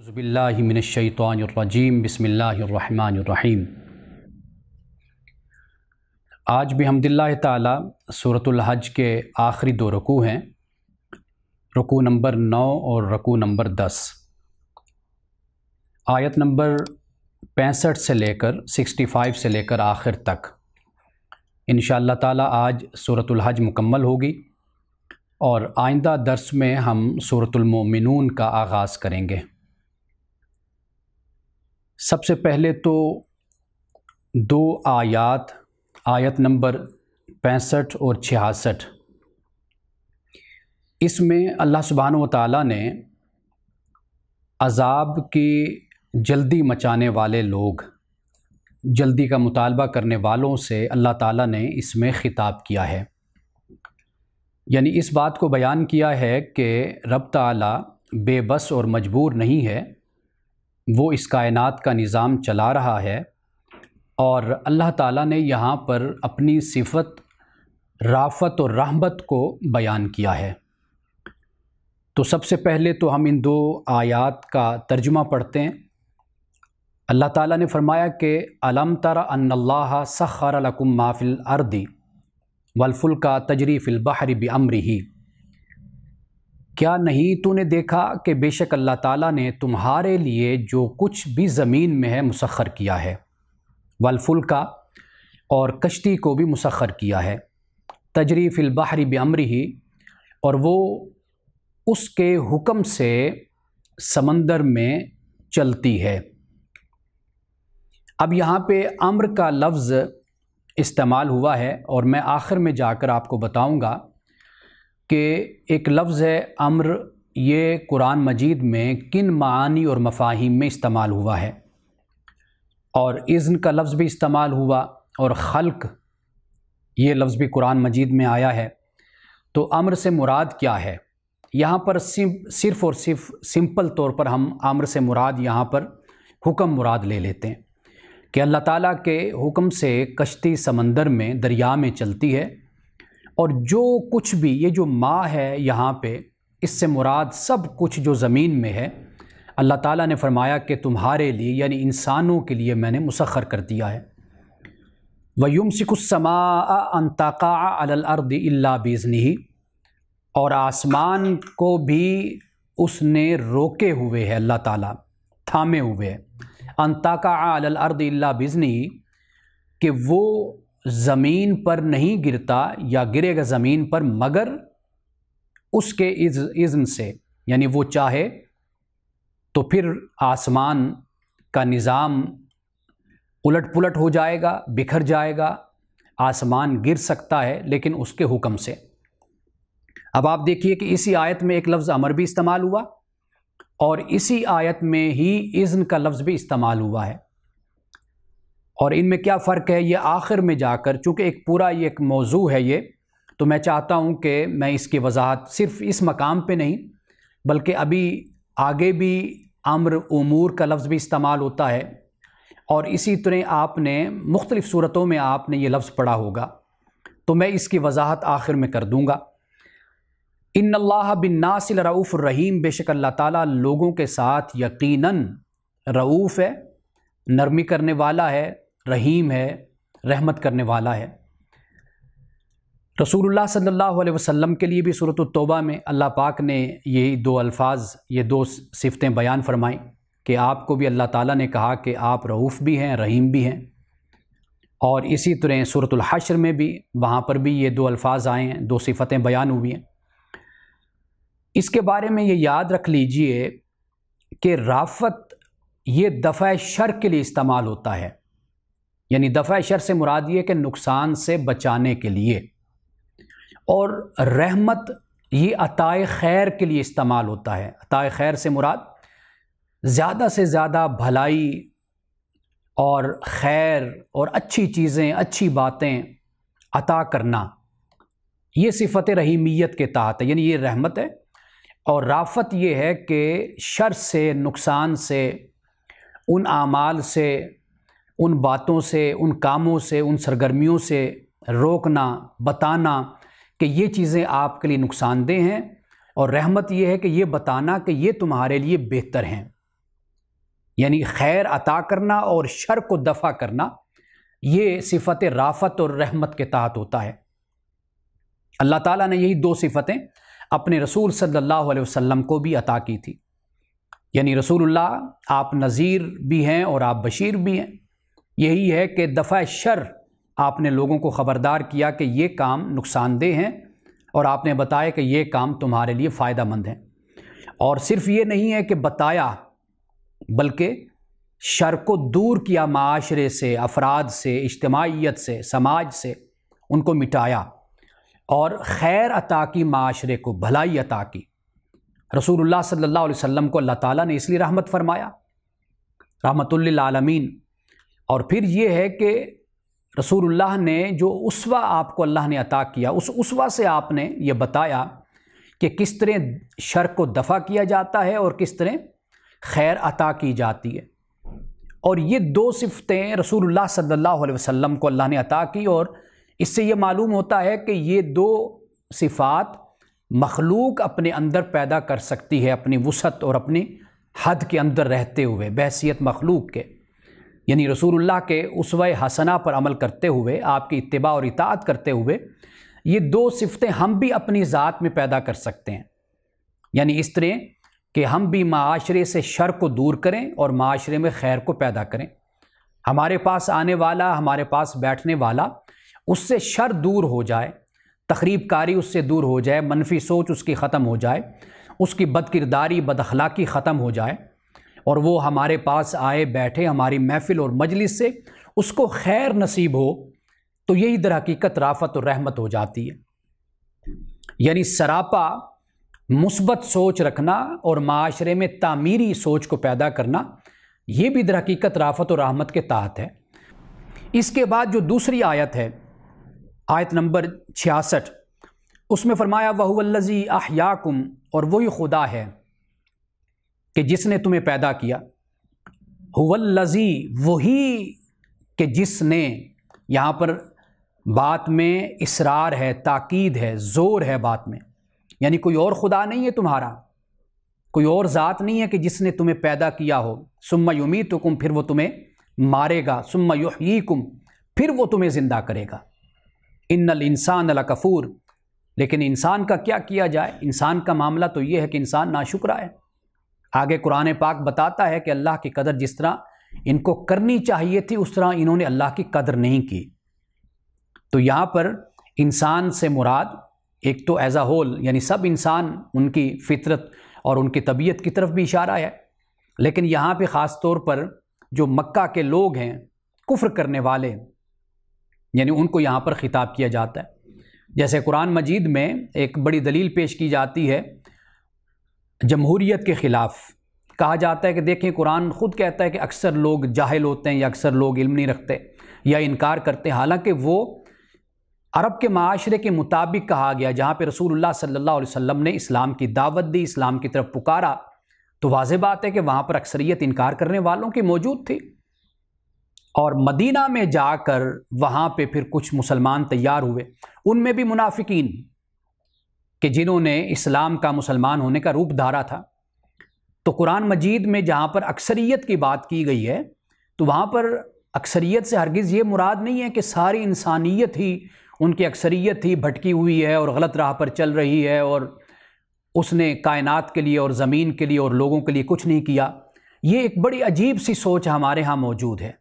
اعوذ باللہ من الشیطان الرجیم بسم اللہ الرحمن الرحیم۔ آج بحمداللہ تعالی سورۃ الحج کے آخری دو رکوع ہیں، رکوع نمبر 9 اور رکوع نمبر 10۔ آیت نمبر 65 سے لے کر 65 سے لے کر آخر تک انشاءاللہ تعالی آج سورۃ الحج مکمل ہوگی، اور آئندہ درس میں ہم سورۃ المؤمنون کا آغاز کریں گے۔ سب سے پہلے تو دو آیات، آیت نمبر 65 اور 66، اس میں اللہ سبحانہ و تعالیٰ نے عذاب کی جلدی مچانے والے لوگ، جلدی کا مطالبہ کرنے والوں سے اللہ تعالیٰ نے اس میں خطاب کیا ہے، یعنی اس بات کو بیان کیا ہے کہ رب تعالیٰ بے بس اور مجبور نہیں ہے، وہ اس کائنات کا نظام چلا رہا ہے، اور اللہ تعالیٰ نے یہاں پر اپنی صفت رافت اور رحمت کو بیان کیا ہے۔ تو سب سے پہلے تو ہم ان دو آیات کا ترجمہ پڑھتے ہیں۔ اللہ تعالیٰ نے فرمایا کہ الم تر ان اللہ سخر لکم ما فی الارض والفلک تجری فی البحر بامرہ، کیا نہیں تو نے دیکھا کہ بے شک اللہ تعالیٰ نے تمہارے لیے جو کچھ بھی زمین میں ہے مسخر کیا ہے، والفلک اور کشتی کو بھی مسخر کیا ہے، تجری فی البحر بامرہ، اور وہ اس کے حکم سے سمندر میں چلتی ہے۔ اب یہاں پہ امر کا لفظ استعمال ہوا ہے، اور میں آخر میں جا کر آپ کو بتاؤں گا کہ ایک لفظ ہے امر، یہ قرآن مجید میں کن معانی اور مفاہیم میں استعمال ہوا ہے، اور اذن کا لفظ بھی استعمال ہوا، اور خلق یہ لفظ بھی قرآن مجید میں آیا ہے۔ تو امر سے مراد کیا ہے؟ یہاں پر صرف اور صرف سمپل طور پر ہم امر سے مراد یہاں پر حکم مراد لے لیتے ہیں کہ اللہ تعالیٰ کے حکم سے کشتی سمندر میں دریا میں چلتی ہے، اور جو کچھ بھی یہ جو ما ہے یہاں پہ، اس سے مراد سب کچھ جو زمین میں ہے اللہ تعالیٰ نے فرمایا کہ تمہارے لیے یعنی انسانوں کے لیے میں نے مسخر کر دیا ہے۔ وَيُمْسِكُ السَّمَاءَ أَن تَقَعَ عَلَى الْأَرْضِ إِلَّا بِإِذْنِهِ، اور آسمان کو بھی اس نے روکے ہوئے ہے، اللہ تعالیٰ تھامے ہوئے ہے، ان تقع علی الارض الا باذنہ، کہ وہ زمین پر نہیں گرتا یا گرے گا زمین پر مگر اس کے اذن سے، یعنی وہ چاہے تو پھر آسمان کا نظام الٹ پلٹ ہو جائے گا، بکھر جائے گا، آسمان گر سکتا ہے لیکن اس کے حکم سے۔ اب آپ دیکھیے کہ اسی آیت میں ایک لفظ امر بھی استعمال ہوا، اور اسی آیت میں ہی اذن کا لفظ بھی استعمال ہوا ہے، اور ان میں کیا فرق ہے یہ آخر میں جا کر، چونکہ ایک پورا یہ ایک موضوع ہے یہ، تو میں چاہتا ہوں کہ میں اس کی وضاحت صرف اس مقام پہ نہیں بلکہ ابھی آگے بھی امر امور کا لفظ بھی استعمال ہوتا ہے، اور اسی طرح آپ نے مختلف صورتوں میں آپ نے یہ لفظ پڑھا ہوگا، تو میں اس کی وضاحت آخر میں کر دوں گا۔ ان اللہ بالناس لرؤوف الرحیم، بے شک اللہ تعالیٰ لوگوں کے ساتھ یقیناً رؤوف ہے، نرمی کرنے والا ہے، رحیم ہے، رحمت کرنے والا ہے۔ رسول اللہ صلی اللہ علیہ وسلم کے لیے بھی سورۃ التوبہ میں اللہ پاک نے یہی دو الفاظ، یہ دو صفتیں بیان فرمائیں کہ آپ کو بھی اللہ تعالیٰ نے کہا کہ آپ رؤوف بھی ہیں، رحیم بھی ہیں، اور اسی طرح سورۃ الحشر میں بھی وہاں پر بھی یہ دو الفاظ آئے ہیں، دو صفتیں بیان ہوئی ہیں۔ اس کے بارے میں یہ یاد رکھ لیجئے کہ رافت یہ دفع شر کے لیے استعمال ہوتا ہے، یعنی دفع شر سے مراد یہ کہ نقصان سے بچانے کے لیے، اور رحمت یہ عطائے خیر کے لیے استعمال ہوتا ہے۔ عطائے خیر سے مراد زیادہ سے زیادہ بھلائی اور خیر اور اچھی چیزیں، اچھی باتیں عطا کرنا، یہ صفت رحیمیت کے تحت ہے، یعنی یہ رحمت ہے۔ اور رافت یہ ہے کہ شر سے، نقصان سے، ان اعمال سے، ان باتوں سے، ان کاموں سے، ان سرگرمیوں سے روکنا، بتانا کہ یہ چیزیں آپ کے لیے نقصان دہ ہیں، اور رحمت یہ ہے کہ یہ بتانا کہ یہ تمہارے لیے بہتر ہیں، یعنی خیر عطا کرنا اور شر کو دفع کرنا، یہ صفت رافت اور رحمت کے تحت ہوتا ہے۔ اللہ تعالیٰ نے یہی دو صفتیں اپنے رسول صلی اللہ علیہ وسلم کو بھی عطا کی تھی، یعنی رسول اللہ آپ نذیر بھی ہیں اور آپ بشیر بھی ہیں۔ یہی ہے کہ دفع شر آپ نے لوگوں کو خبردار کیا کہ یہ کام نقصان دہ ہیں، اور آپ نے بتایا کہ یہ کام تمہارے لیے فائدہ مند ہیں۔ اور صرف یہ نہیں ہے کہ بتایا، بلکہ شر کو دور کیا، معاشرے سے، افراد سے، اجتماعیت سے، سماج سے ان کو مٹایا، اور خیر عطا کی، معاشرے کو بھلائی عطا کی۔ رسول اللہ صلی اللہ علیہ وسلم کو اللہ تعالیٰ نے اس لیے رحمت فرمایا، رحمت للعالمین۔ اور پھر یہ ہے کہ رسول اللہ نے جو اسوہ آپ کو اللہ نے عطا کیا، اس اسوہ سے آپ نے یہ بتایا کہ کس طرح شر کو دفع کیا جاتا ہے اور کس طرح خیر عطا کی جاتی ہے۔ اور یہ دو صفتیں رسول اللہ صلی اللہ علیہ وسلم کو اللہ نے عطا کی، اور اس سے یہ معلوم ہوتا ہے کہ یہ دو صفات مخلوق اپنے اندر پیدا کر سکتی ہے، اپنی وسعت اور اپنی حد کے اندر رہتے ہوئے، بحیثیت مخلوق کے، یعنی رسول اللہ کے اسوہ حسنہ پر عمل کرتے ہوئے، آپ کی اتباع اور اطاعت کرتے ہوئے، یہ دو صفتیں ہم بھی اپنی ذات میں پیدا کر سکتے ہیں۔ یعنی اس طرح کہ ہم بھی معاشرے سے شر کو دور کریں اور معاشرے میں خیر کو پیدا کریں۔ ہمارے پاس آنے والا، ہمارے پاس بیٹھنے والا، اس سے شر دور ہو جائے، تخریب کاری اس سے دور ہو جائے، منفی سوچ اس کی ختم ہو جائے، اس کی بد کرداری، بد اخلاقی ختم ہو جائے، اور وہ ہمارے پاس آئے، بیٹھے، ہماری محفل اور مجلس سے اس کو خیر نصیب ہو، تو یہی در حقیقت رافت اور رحمت ہو جاتی ہے۔ یعنی سراپا مثبت سوچ رکھنا اور معاشرے میں تعمیری سوچ کو پیدا کرنا، یہ بھی در حقیقت رافت اور رحمت کے تحت ہے۔ اس کے بعد جو دوسری آیت ہے، آیت نمبر 66، اس میں فرمایا وَهُوَ الَّذِي أَحْيَاكُمْ، اور وہی خدا ہے کہ جس نے تمہیں پیدا کیا۔ هُوَ الَّذِي، وہی کہ جس نے، یہاں پر بات میں اصرار ہے، تاکید ہے، زور ہے بات میں، یعنی کوئی اور خدا نہیں ہے تمہارا، کوئی اور ذات نہیں ہے کہ جس نے تمہیں پیدا کیا ہو۔ ثُمَّ يُمِيتُكُمْ، پھر وہ تمہیں مارے گا، ثُمَّ يُحْيِيكُمْ، پھر وہ تمہیں زندہ کرے گا۔ إِنَّ الْإِنسَانَ لَكَفُورٌ، لیکن انسان کا کیا کیا جائے؟ انسان کا معاملہ تو یہ ہے کہ انسان ناشکرا ہے۔ آگے قرآن پاک بتاتا ہے کہ اللہ کی قدر جس طرح ان کو کرنی چاہیے تھی، اس طرح انہوں نے اللہ کی قدر نہیں کی۔ تو یہاں پر انسان سے مراد ایک تو ایز اے ہول، یعنی سب انسان، ان کی فطرت اور ان کی طبیعت کی طرف بھی اشارہ ہے، لیکن یہاں پہ خاص طور پر جو مکہ کے لوگ ہیں، کفر کرنے والے، یعنی ان کو یہاں پر خطاب کیا جاتا ہے۔ جیسے قرآن مجید میں ایک بڑی دلیل پیش کی جاتی ہے جمہوریت کے خلاف، کہا جاتا ہے کہ دیکھیں قرآن خود کہتا ہے کہ اکثر لوگ جاہل ہوتے ہیں، یا اکثر لوگ علم نہیں رکھتے یا انکار کرتے ہیں، حالانکہ وہ عرب کے معاشرے کے مطابق کہا گیا، جہاں پہ رسول اللہ صلی اللہ علیہ وسلم نے اسلام کی دعوت دی، اسلام کی طرف پکارا، تو واضح بات ہے کہ وہاں پر اکثریت انکار کرنے والوں کی موجود تھی۔ اور مدینہ میں جا کر وہاں پہ پھر کچھ مسلمان تیار ہوئے، ان میں بھی منافقین کہ جنہوں نے اسلام کا، مسلمان ہونے کا روپ دھارا تھا۔ تو قرآن مجید میں جہاں پر اکثریت کی بات کی گئی ہے، تو وہاں پر اکثریت سے ہرگز یہ مراد نہیں ہے کہ ساری انسانیت ہی، ان کی اکثریت ہی بھٹکی ہوئی ہے اور غلط راہ پر چل رہی ہے، اور اس نے کائنات کے لیے اور زمین کے لیے اور لوگوں کے لیے کچھ نہیں کیا۔ یہ ایک بڑی عجیب سی سوچ ہمارے ہاں موجود ہے۔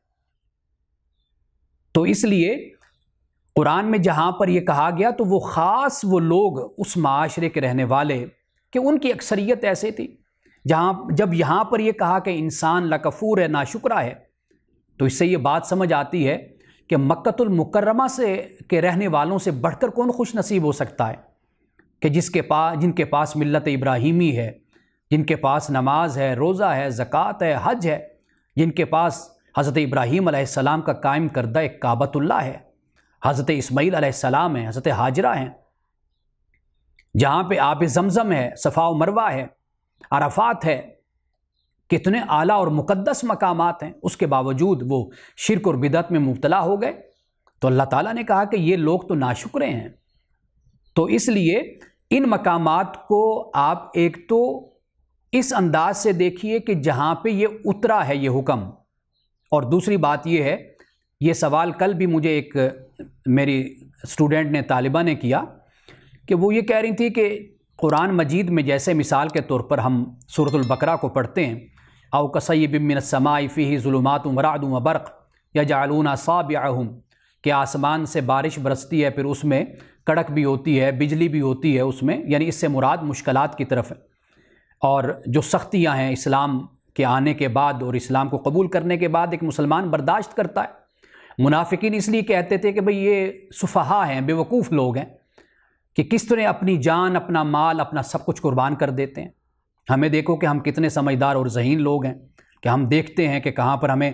تو اس لیے قرآن میں جہاں پر یہ کہا گیا تو وہ خاص وہ لوگ، اس معاشرے کے رہنے والے، کہ ان کی اکثریت ایسے تھی۔ جب یہاں پر یہ کہا کہ انسان لکفور ہے، ناشکرا ہے، تو اس سے یہ بات سمجھ آتی ہے کہ مکۃ المکرمہ سے کے رہنے والوں سے بڑھ کر کون خوش نصیب ہو سکتا ہے کہ جن کے پاس ملت ابراہیمی ہے، جن کے پاس نماز ہے، روزہ ہے، زکوٰۃ ہے، حج ہے، جن کے پاس حضرت ابراہیم علیہ السلام کا قائم کردہ ایک کعبۃ اللہ ہے، حضرت اسماعیل علیہ السلام ہے، حضرت ہاجرہ ہیں، جہاں پہ آب زمزم ہے، صفا و مروہ ہے، عرفات ہے، کتنے اعلیٰ اور مقدس مقامات ہیں، اس کے باوجود وہ شرک اور بدعت میں مبتلا ہو گئے۔ تو اللہ تعالیٰ نے کہا کہ یہ لوگ تو ناشکرے ہیں۔ تو اس لیے ان مقامات کو آپ ایک تو اس انداز سے دیکھیے کہ جہاں پہ یہ اترا ہے یہ حکم. اور دوسری بات یہ ہے، یہ سوال کل بھی مجھے ایک میری اسٹوڈنٹ نے، طالبہ نے کیا، کہ وہ یہ کہہ رہی تھی کہ قرآن مجید میں جیسے مثال کے طور پر ہم سورۃ البقرہ کو پڑھتے ہیں، او کصیب من السماء فیہ ظلمات ورعد وبرق یجعلون اصابعہم، کہ آسمان سے بارش برستی ہے، پھر اس میں کڑک بھی ہوتی ہے، بجلی بھی ہوتی ہے اس میں، یعنی اس سے مراد مشکلات کی طرف ہے. اور جو سختیاں ہیں اسلام کے آنے کے بعد اور اسلام کو قبول کرنے کے بعد ایک مسلمان برداشت کرتا ہے. منافقین اس لیے کہتے تھے کہ بھئی یہ سفہا ہیں، بے وقوف لوگ ہیں، کہ کس طرح اپنی جان، اپنا مال، اپنا سب کچھ قربان کر دیتے ہیں. ہمیں دیکھو کہ ہم کتنے سمجھدار اور ذہین لوگ ہیں کہ ہم دیکھتے ہیں کہ کہاں پر ہمیں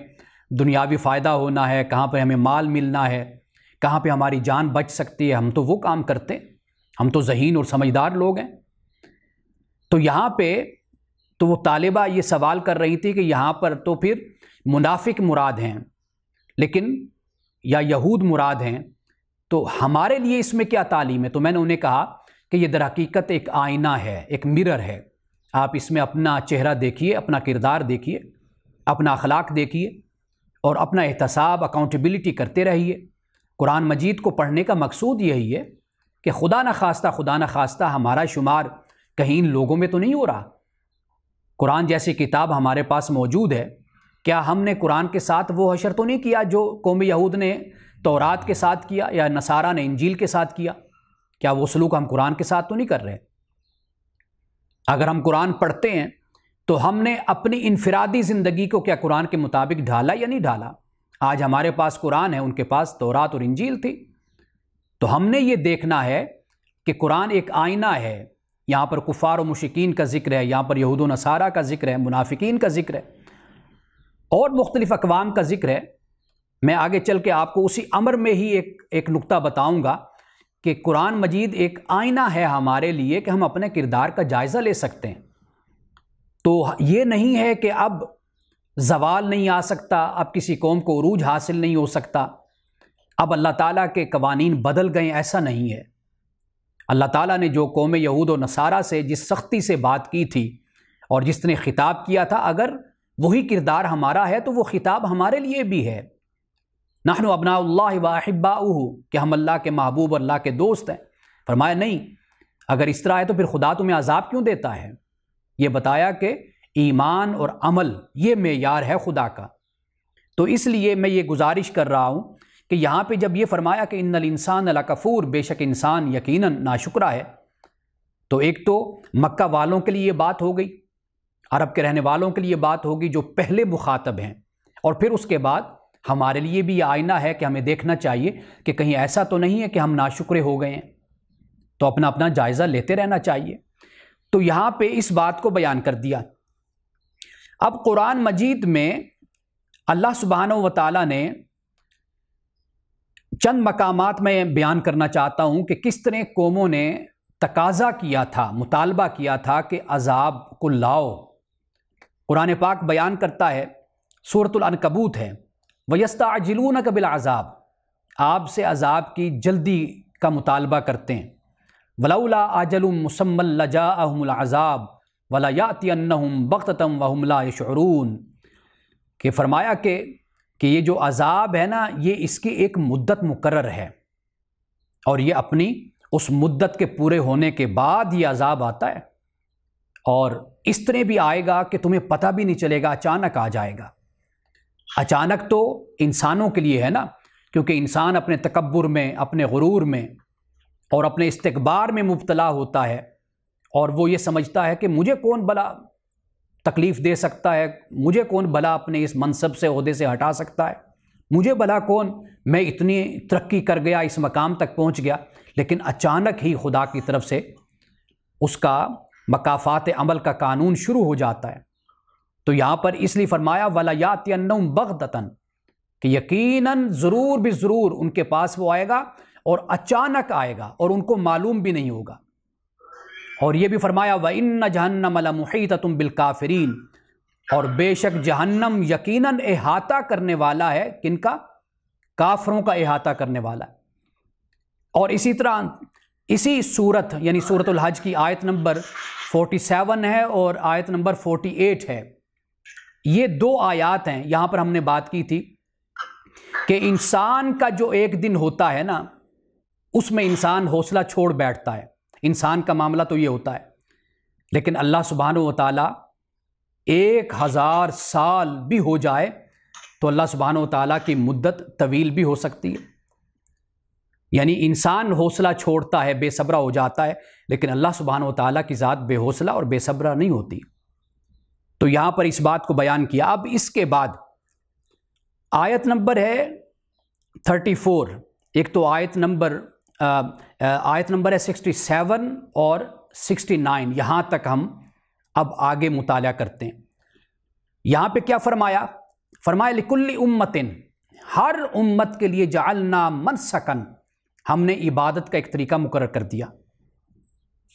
دنیاوی فائدہ ہونا ہے، کہاں پہ ہمیں مال ملنا ہے، کہاں پہ ہماری جان بچ سکتی ہے، ہم تو وہ کام کرتے ہیں. ہم تو ذہین اور سمجھدار لوگ ہیں. تو یہاں پہ تو وہ طالبہ یہ سوال کر رہی تھی کہ یہاں پر تو پھر منافق مراد ہیں، لیکن یا یہود مراد ہیں، تو ہمارے لیے اس میں کیا تعلیم ہے؟ تو میں نے انہیں کہا کہ یہ در حقیقت ایک آئینہ ہے، ایک مرر ہے. آپ اس میں اپنا چہرہ دیکھیے، اپنا کردار دیکھیے، اپنا اخلاق دیکھیے، اور اپنا احتساب، اکاؤنٹیبلٹی کرتے رہیے. قرآن مجید کو پڑھنے کا مقصود یہی ہے کہ خدا نہ خواستہ ہمارا شمار کہیں ان لوگوں میں تو نہیں ہو رہا. قرآن جیسی کتاب ہمارے پاس موجود ہے، کیا ہم نے قرآن کے ساتھ وہ حشر تو نہیں کیا جو قوم یہود نے تورات کے ساتھ کیا یا نصارہ نے انجیل کے ساتھ کیا؟ کیا وہ سلوک ہم قرآن کے ساتھ تو نہیں کر رہے؟ اگر ہم قرآن پڑھتے ہیں تو ہم نے اپنی انفرادی زندگی کو کیا قرآن کے مطابق ڈھالا یا نہیں ڈھالا؟ آج ہمارے پاس قرآن ہے، ان کے پاس تورات اور انجیل تھی. تو ہم نے یہ دیکھنا ہے کہ قرآن ایک آئینہ ہے. یہاں پر کفار و مشرکین کا ذکر ہے، یہاں پر یہود و نصارہ کا ذکر ہے، منافقین کا ذکر ہے، اور مختلف اقوام کا ذکر ہے. میں آگے چل کے آپ کو اسی امر میں ہی ایک نقطہ بتاؤں گا کہ قرآن مجید ایک آئینہ ہے ہمارے لیے کہ ہم اپنے کردار کا جائزہ لے سکتے ہیں. تو یہ نہیں ہے کہ اب زوال نہیں آ سکتا، اب کسی قوم کو عروج حاصل نہیں ہو سکتا، اب اللہ تعالیٰ کے قوانین بدل گئے، ایسا نہیں ہے. اللہ تعالیٰ نے جو قوم یہود و نصارہ سے جس سختی سے بات کی تھی اور جس نے خطاب کیا تھا، اگر وہی کردار ہمارا ہے تو وہ خطاب ہمارے لیے بھی ہے. نحن ابناء اللہ و احباؤہ، کہ ہم اللہ کے محبوب اور اللہ کے دوست ہیں. فرمایا نہیں، اگر اس طرح ہے تو پھر خدا تمہیں عذاب کیوں دیتا ہے؟ یہ بتایا کہ ایمان اور عمل یہ معیار ہے خدا کا. تو اس لیے میں یہ گزارش کر رہا ہوں کہ یہاں پہ جب یہ فرمایا کہ ان الانسان لکفور، بے شک انسان یقیناً ناشکرا ہے، تو ایک تو مکہ والوں کے لیے یہ بات ہو گئی، عرب کے رہنے والوں کے لیے بات ہوگی جو پہلے مخاطب ہیں، اور پھر اس کے بعد ہمارے لیے بھی یہ آئینہ ہے کہ ہمیں دیکھنا چاہیے کہ کہیں ایسا تو نہیں ہے کہ ہم ناشکرے ہو گئے ہیں. تو اپنا جائزہ لیتے رہنا چاہیے. تو یہاں پہ اس بات کو بیان کر دیا. اب قرآن مجید میں اللہ سبحانہ و تعالیٰ نے چند مقامات میں بیان کرنا چاہتا ہوں کہ کس طرح قوموں نے تقاضا کیا تھا، مطالبہ کیا تھا کہ عذاب کو لاؤ. قرآن پاک بیان کرتا ہے، سورۃ العنکبوت ہے، وَيَسْتَعْجِلُونَكَ بِالْعَذَابِ، آپ سے عذاب کی جلدی کا مطالبہ کرتے ہیں. وَلَوْلَا أَجَلٌ مُّسَمًّى لَجَاءَهُمُ الْعَذَابُ وَلَيَأْتِيَنَّهُمْ بَغْتَةً وَهُمْ لَا يَشْعُرُونَ، کہ فرمایا کہ یہ جو عذاب ہے نا، یہ اس کی ایک مدت مقرر ہے، اور یہ اپنی اس مدت کے پورے ہونے کے بعد یہ عذاب آتا ہے، اور اس طرح بھی آئے گا کہ تمہیں پتہ بھی نہیں چلے گا، اچانک آ جائے گا. اچانک تو انسانوں کے لیے ہے نا، کیونکہ انسان اپنے تکبر میں، اپنے غرور میں اور اپنے استکبار میں مبتلا ہوتا ہے، اور وہ یہ سمجھتا ہے کہ مجھے کون بھلا تکلیف دے سکتا ہے، مجھے کون بھلا اپنے اس منصب سے، عہدے سے ہٹا سکتا ہے، مجھے بھلا کون، میں اتنی ترقی کر گیا، اس مقام تک پہنچ گیا. لیکن اچانک ہی خدا کی طرف سے اس کا مکافات عمل کا قانون شروع ہو جاتا ہے. تو یہاں پر اس لیے فرمایا وَلَيَأْتِيَنَّهُمْ بَغْتَةً، کہ یقیناً ضرور بھی ضرور ان کے پاس وہ آئے گا، اور اچانک آئے گا، اور ان کو معلوم بھی نہیں ہوگا. اور یہ بھی فرمایا وَإِنَّ جَهَنَّمَ لَمُحِيطَةٌ بِالْكَافِرِينَ، اور بے شک جہنم یقیناً احاطہ کرنے والا ہے، کن کا؟ کافروں کا احاطہ کرنے والا ہے. اور اسی طرح اسی صورت یعنی سورۃ الحج کی آیت نمبر 47 ہے اور آیت نمبر 48 ہے، یہ دو آیات ہیں۔ یہاں پر ہم نے بات کی تھی کہ انسان کا جو ایک دن ہوتا ہے نا، اس میں انسان حوصلہ چھوڑ بیٹھتا ہے، انسان کا معاملہ تو یہ ہوتا ہے، لیکن اللہ سبحانہ و تعالیٰ 1000 سال بھی ہو جائے تو اللہ سبحانہ و تعالیٰ کی مدت طویل بھی ہو سکتی ہے۔ یعنی انسان حوصلہ چھوڑتا ہے، بے صبرہ ہو جاتا ہے، لیکن اللہ سبحانہ و تعالیٰ کی ذات بے حوصلہ اور بے صبرہ نہیں ہوتی۔ تو یہاں پر اس بات کو بیان کیا۔ اب اس کے بعد آیت نمبر ہے 34، ایک تو آیت نمبر ہے 67 اور 69، یہاں تک ہم اب آگے مطالعہ کرتے ہیں۔ یہاں پہ کیا فرمایا؟ فرمایا لِكُلِّ أُمَّةٍ، ہر امت کے لیے جعلنا منسکن، ہم نے عبادت کا ایک طریقہ مقرر کر دیا۔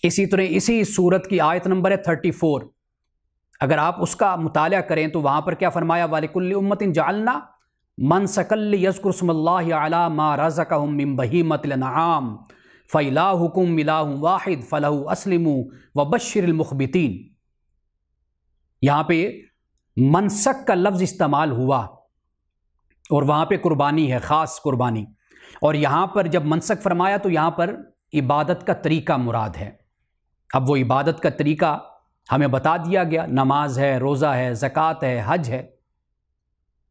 اسی طرح اسی صورت کی آیت نمبر ہے 34، اگر آپ اس کا مطالعہ کریں تو وہاں پر کیا فرمایا؟ وَلِكُلِّ أُمَّةٍ جَعَلْنَا مَنْسَكًا لِيَذْكُرُوا اسْمَ اللَّهِ عَلَىٰ مَا رَزَقَهُم مِّن بَهِيمَةِ الْأَنْعَامِ فَإِلَٰهُكُمْ إِلَٰهٌ وَاحِدٌ فَلَهُ أَسْلِمُوا وَبَشِّرِ الْمُخْبِتِينَ۔ یہاں پہ منسک کا لفظ استعمال ہوا اور وہاں پہ قربانی ہے، خاص قربانی، اور یہاں پر جب منسک فرمایا تو یہاں پر عبادت کا طریقہ مراد ہے۔ اب وہ عبادت کا طریقہ ہمیں بتا دیا گیا، نماز ہے، روزہ ہے، زکوٰۃ ہے، حج ہے،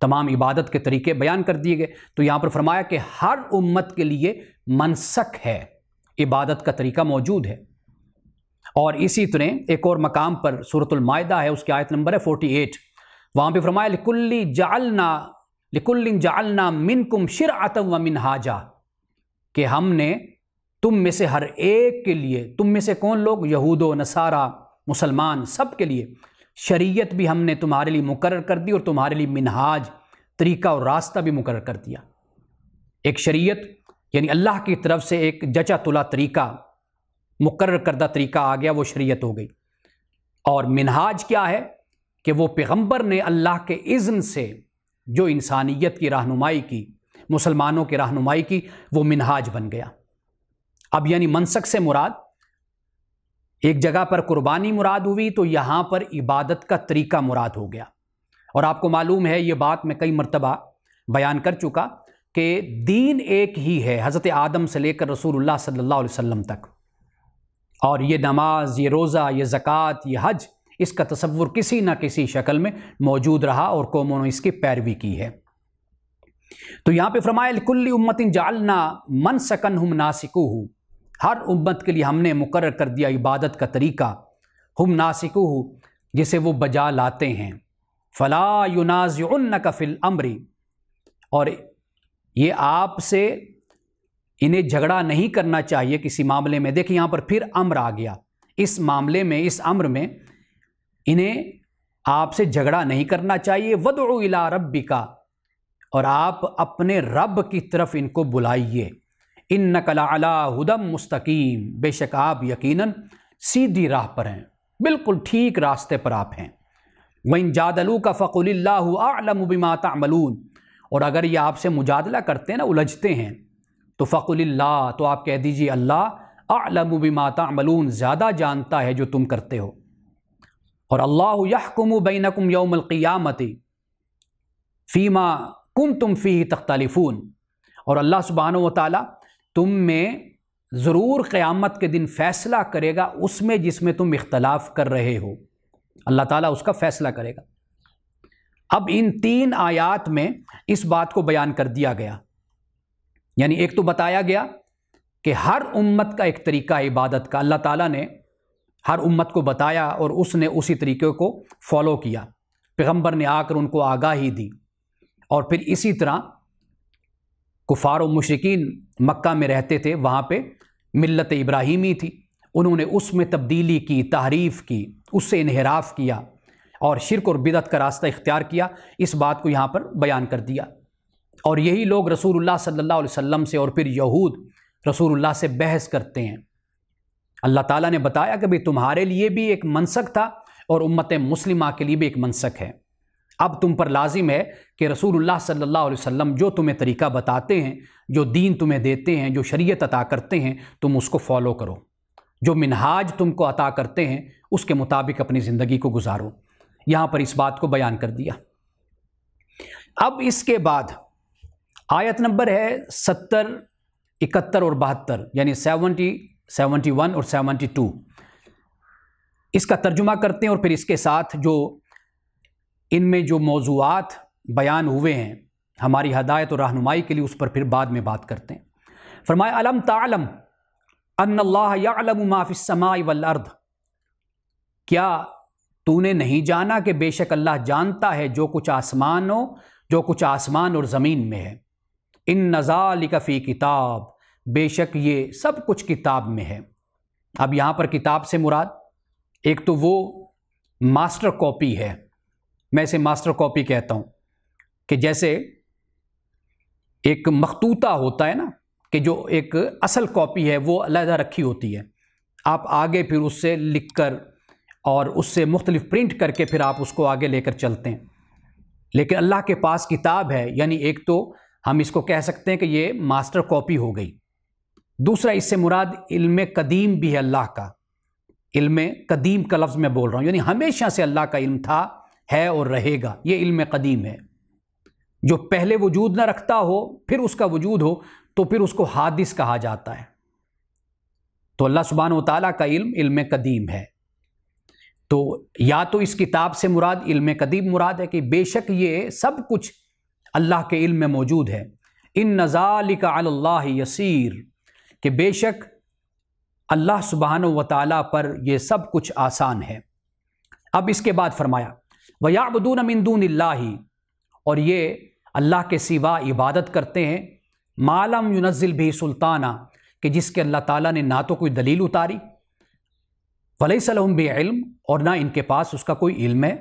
تمام عبادت کے طریقے بیان کر دیے گئے۔ تو یہاں پر فرمایا کہ ہر امت کے لیے منسک ہے، عبادت کا طریقہ موجود ہے۔ اور اسی طرح ایک اور مقام پر سورۃ المائدہ ہے، اس کی آیت نمبر ہے 48، وہاں پہ فرمایا لِكُلٍّ جَعَلْنَا مِنْكُمْ شِرْعَةً وَمِنْهَاجًا، کہ ہم نے تم میں سے ہر ایک کے لیے، تم میں سے کون لوگ؟ یہود و نصارہ، مسلمان، سب کے لیے شریعت بھی ہم نے تمہارے لیے مقرر کر دی، اور تمہارے لیے منہاج، طریقہ اور راستہ بھی مقرر کر دیا۔ ایک شریعت یعنی اللہ کی طرف سے ایک جچا تلا طریقہ، مقرر کردہ طریقہ آ گیا، وہ شریعت ہو گئی۔ اور منہاج کیا ہے؟ کہ وہ پیغمبر نے اللہ کے اذن سے جو انسانیت کی رہنمائی کی، مسلمانوں کی رہنمائی کی، وہ منہاج بن گیا۔ اب یعنی منسک سے مراد ایک جگہ پر قربانی مراد ہوئی، تو یہاں پر عبادت کا طریقہ مراد ہو گیا۔ اور آپ کو معلوم ہے، یہ بات میں کئی مرتبہ بیان کر چکا کہ دین ایک ہی ہے، حضرت آدم سے لے کر رسول اللہ صلی اللہ علیہ وسلم تک، اور یہ نماز، یہ روزہ، یہ زکوٰۃ، یہ حج، اس کا تصور کسی نہ کسی شکل میں موجود رہا اور قوموں نے اس کی پیروی کی ہے۔ تو یہاں پہ فرمایا لِكُلِّ أُمَّةٍ جَعَلْنَا مَنْسَكًا هُمْ نَاسِكُوهُ، ہر امت کے لیے ہم نے مقرر کر دیا عبادت کا طریقہ، ہم ناسکوہ، جسے وہ بجا لاتے ہیں، فلا ینازعنک فی الامر، اور یہ آپ سے انہیں جھگڑا نہیں کرنا چاہیے کسی معاملے میں۔ دیکھیں یہاں پر پھر امر آ گیا، اس معاملے میں، اس امر میں انہیں آپ سے جھگڑا نہیں کرنا چاہیے۔ وَادْعُ إِلَىٰ رَبِّكَ، اور آپ اپنے رب کی طرف ان کو بلائیے۔ اِنَّكَ لَعَلَىٰ هُدًى مُسْتَقِيمٍ، بے شک آپ یقیناً سیدھی راہ پر ہیں، بالکل ٹھیک راستے پر آپ ہیں۔ وَإِن جَادَلُوكَ فَقُلِ اللَّهُ أَعْلَمُ بِمَا تَعْمَلُونَ، اور اگر یہ آپ سے مجادلہ کرتے ہیں نا، الجھتے ہیں، تو فَقُلِ اللَّهُ، تو آپ کہہ دیجئے اللہ أَعْلَمُ بِمَا تَعْمَلُونَ، زیادہ جانتا ہے جو تم کرتے ہو۔ اور اللہ يَحْكُمُ بَيْنَكُمْ يَوْمَ الْقِيَامَةِ فِيمَا كُنْتُمْ فِيهِ تَخْتَلِفُونَ، اور اللہ سبحانہ و تعالیٰ تم میں ضرور قیامت کے دن فیصلہ کرے گا اس میں جس میں تم اختلاف کر رہے ہو، اللہ تعالیٰ اس کا فیصلہ کرے گا۔ اب ان 3 آیات میں اس بات کو بیان کر دیا گیا، یعنی ایک تو بتایا گیا کہ ہر امت کا ایک طریقہ عبادت کا، اللہ تعالیٰ نے ہر امت کو بتایا اور اس نے اسی طریقے کو فالو کیا، پیغمبر نے آ کر ان کو آگاہی دی۔ اور پھر اسی طرح کفار و مشرکین مکہ میں رہتے تھے، وہاں پہ ملت ابراہیمی تھی، انہوں نے اس میں تبدیلی کی، تحریف کی، اس سے انحراف کیا اور شرک اور بدعت کا راستہ اختیار کیا، اس بات کو یہاں پر بیان کر دیا۔ اور یہی لوگ رسول اللہ صلی اللہ علیہ وسلم سے اور پھر یہود رسول اللہ سے بحث کرتے ہیں۔ اللہ تعالیٰ نے بتایا کہ بھئی تمہارے لیے بھی ایک منسک تھا اور امت مسلمہ کے لیے بھی ایک منسک ہے۔ اب تم پر لازم ہے کہ رسول اللہ صلی اللہ علیہ وسلم جو تمہیں طریقہ بتاتے ہیں، جو دین تمہیں دیتے ہیں، جو شریعت عطا کرتے ہیں، تم اس کو فالو کرو، جو منہاج تم کو عطا کرتے ہیں اس کے مطابق اپنی زندگی کو گزارو۔ یہاں پر اس بات کو بیان کر دیا۔ اب اس کے بعد آیت نمبر ہے 70، 71 اور 72، یعنی 70، 71 اور 72۔ اس کا ترجمہ کرتے ہیں اور پھر اس کے ساتھ جو ان میں جو موضوعات بیان ہوئے ہیں ہماری ہدایت اور رہنمائی کے لیے، اس پر پھر بعد میں بات کرتے ہیں۔ فرمایا الم تعلم ان اللہ یعلم ما فی السماء والارض، کیا تو نے نہیں جانا کہ بے شک اللہ جانتا ہے جو کچھ آسمان اور زمین میں ہے۔ ان ذالک فی کتاب، بے شک یہ سب کچھ کتاب میں ہے۔ اب یہاں پر کتاب سے مراد ایک تو وہ ماسٹر کاپی ہے، میں اسے ماسٹر کاپی کہتا ہوں، کہ جیسے ایک مخطوطہ ہوتا ہے نا، کہ جو ایک اصل کاپی ہے وہ علیحدہ رکھی ہوتی ہے، آپ آگے پھر اس سے لکھ کر اور اس سے مختلف پرنٹ کر کے پھر آپ اس کو آگے لے کر چلتے ہیں۔ لیکن اللہ کے پاس کتاب ہے، یعنی ایک تو ہم اس کو کہہ سکتے ہیں کہ یہ ماسٹر کاپی ہو گئی۔ دوسرا اس سے مراد علم قدیم بھی ہے اللہ کا، علم قدیم کا لفظ میں بول رہا ہوں، یعنی ہمیشہ سے اللہ کا علم تھا، ہے اور رہے گا، یہ علم قدیم ہے۔ جو پہلے وجود نہ رکھتا ہو پھر اس کا وجود ہو تو پھر اس کو حادث کہا جاتا ہے۔ تو اللہ سبحانہ و تعالیٰ کا علم قدیم ہے۔ تو یا تو اس کتاب سے مراد علم قدیم مراد ہے کہ بے شک یہ سب کچھ اللہ کے علم میں موجود ہے۔ ان ذالک علی اللہ یسیر، کہ بے شک اللہ سبحانہ و تعالیٰ پر یہ سب کچھ آسان ہے۔ اب اس کے بعد فرمایا وَيَعْبُدُونَ مِن دُونِ اللَّهِ، اور یہ اللہ کے سوا عبادت کرتے ہیں مَا لَمْ يُنَزِّلْ بِهِ سُلْطَانًا، کہ جس کے اللہ تعالیٰ نے نہ تو کوئی دلیل اتاری، وَلَيْسَ لَهُم بِعِلْمٍ، اور نہ ان کے پاس اس کا کوئی علم ہے،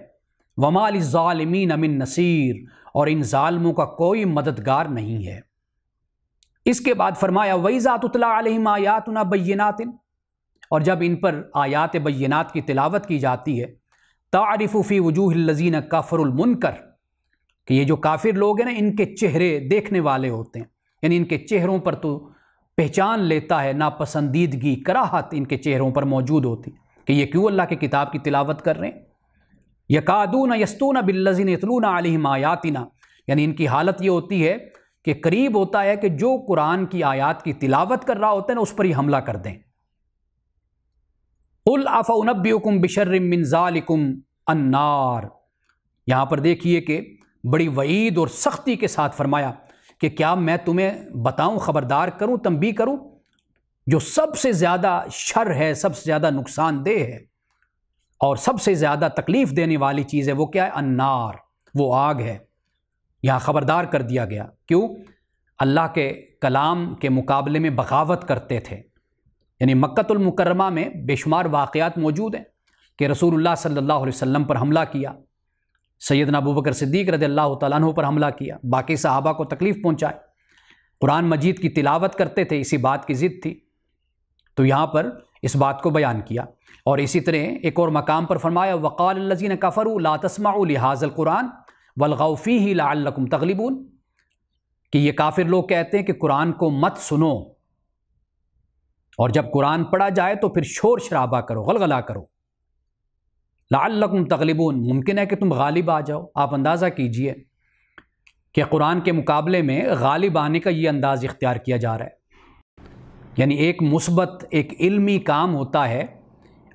وَمَا لِلظَّالِمِينَ مِن نَصِيرٍ، اور ان ظالموں کا کوئی مددگار نہیں ہے۔ اس کے بعد فرمایا وَإِذَا تُتْلَىٰ عَلَيْهِمْ آيَاتُنَا بَيِّنَاتٍ، اور جب ان پر آیات بینات کی تلاوت کی جاتی ہے، تَعْرِفُ فِي وُجُوهِ الَّذِينَ كَفَرُوا الْمُنكَرَ، کہ یہ جو کافر لوگ ہیں نا، ان کے چہرے دیکھنے والے ہوتے ہیں، یعنی ان کے چہروں پر تو پہچان لیتا ہے ناپسندیدگی، کراہت ان کے چہروں پر موجود ہوتی کہ یہ کیوں اللہ کی کتاب کی تلاوت کر رہے ہیں۔ یکادون یستون بالذین یتلون علیہم آیاتنا، یعنی ان کی حالت یہ ہوتی ہے کہ قریب ہوتا ہے کہ جو قرآن کی آیات کی تلاوت کر رہا ہوتا ہے نا اس پر ہی حملہ کر دیں۔ قل افانبئکم بشر من ذالکم النار، یہاں پر دیکھیے کہ بڑی وعید اور سختی کے ساتھ فرمایا کہ کیا میں تمہیں بتاؤں، خبردار کروں، تنبیہ کروں، جو سب سے زیادہ شر ہے، سب سے زیادہ نقصان دہ ہے اور سب سے زیادہ تکلیف دینے والی چیز ہے، وہ کیا ہے؟ النار، وہ آگ ہے۔ یہاں خبردار کر دیا گیا، کیوں؟ اللہ کے کلام کے مقابلے میں بغاوت کرتے تھے۔ یعنی مکۃ المکرمہ میں بے شمار واقعات موجود ہیں کہ رسول اللہ صلی اللہ علیہ وسلم پر حملہ کیا، سیدنا ابوبکر صدیق رضی اللہ تعالیٰ عنہ پر حملہ کیا، باقی صحابہ کو تکلیف پہنچائے، قرآن مجید کی تلاوت کرتے تھے، اسی بات کی ضد تھی۔ تو یہاں پر اس بات کو بیان کیا، اور اسی طرح ایک اور مقام پر فرمایا وقال الذین کفروا لا تسمعوا لهذا القرآن والغوا فیہ لعلکم تغلبون، کہ یہ کافر لوگ کہتے ہیں کہ قرآن کو مت سنو، اور جب قرآن پڑھا جائے تو پھر شور شرابہ کرو، غلغلہ کرو، لعلکم تغلبون، ممکن ہے کہ تم غالب آ جاؤ۔ آپ اندازہ کیجئے کہ قرآن کے مقابلے میں غالب آنے کا یہ انداز اختیار کیا جا رہا ہے۔ یعنی ایک مثبت، ایک علمی کام ہوتا ہے،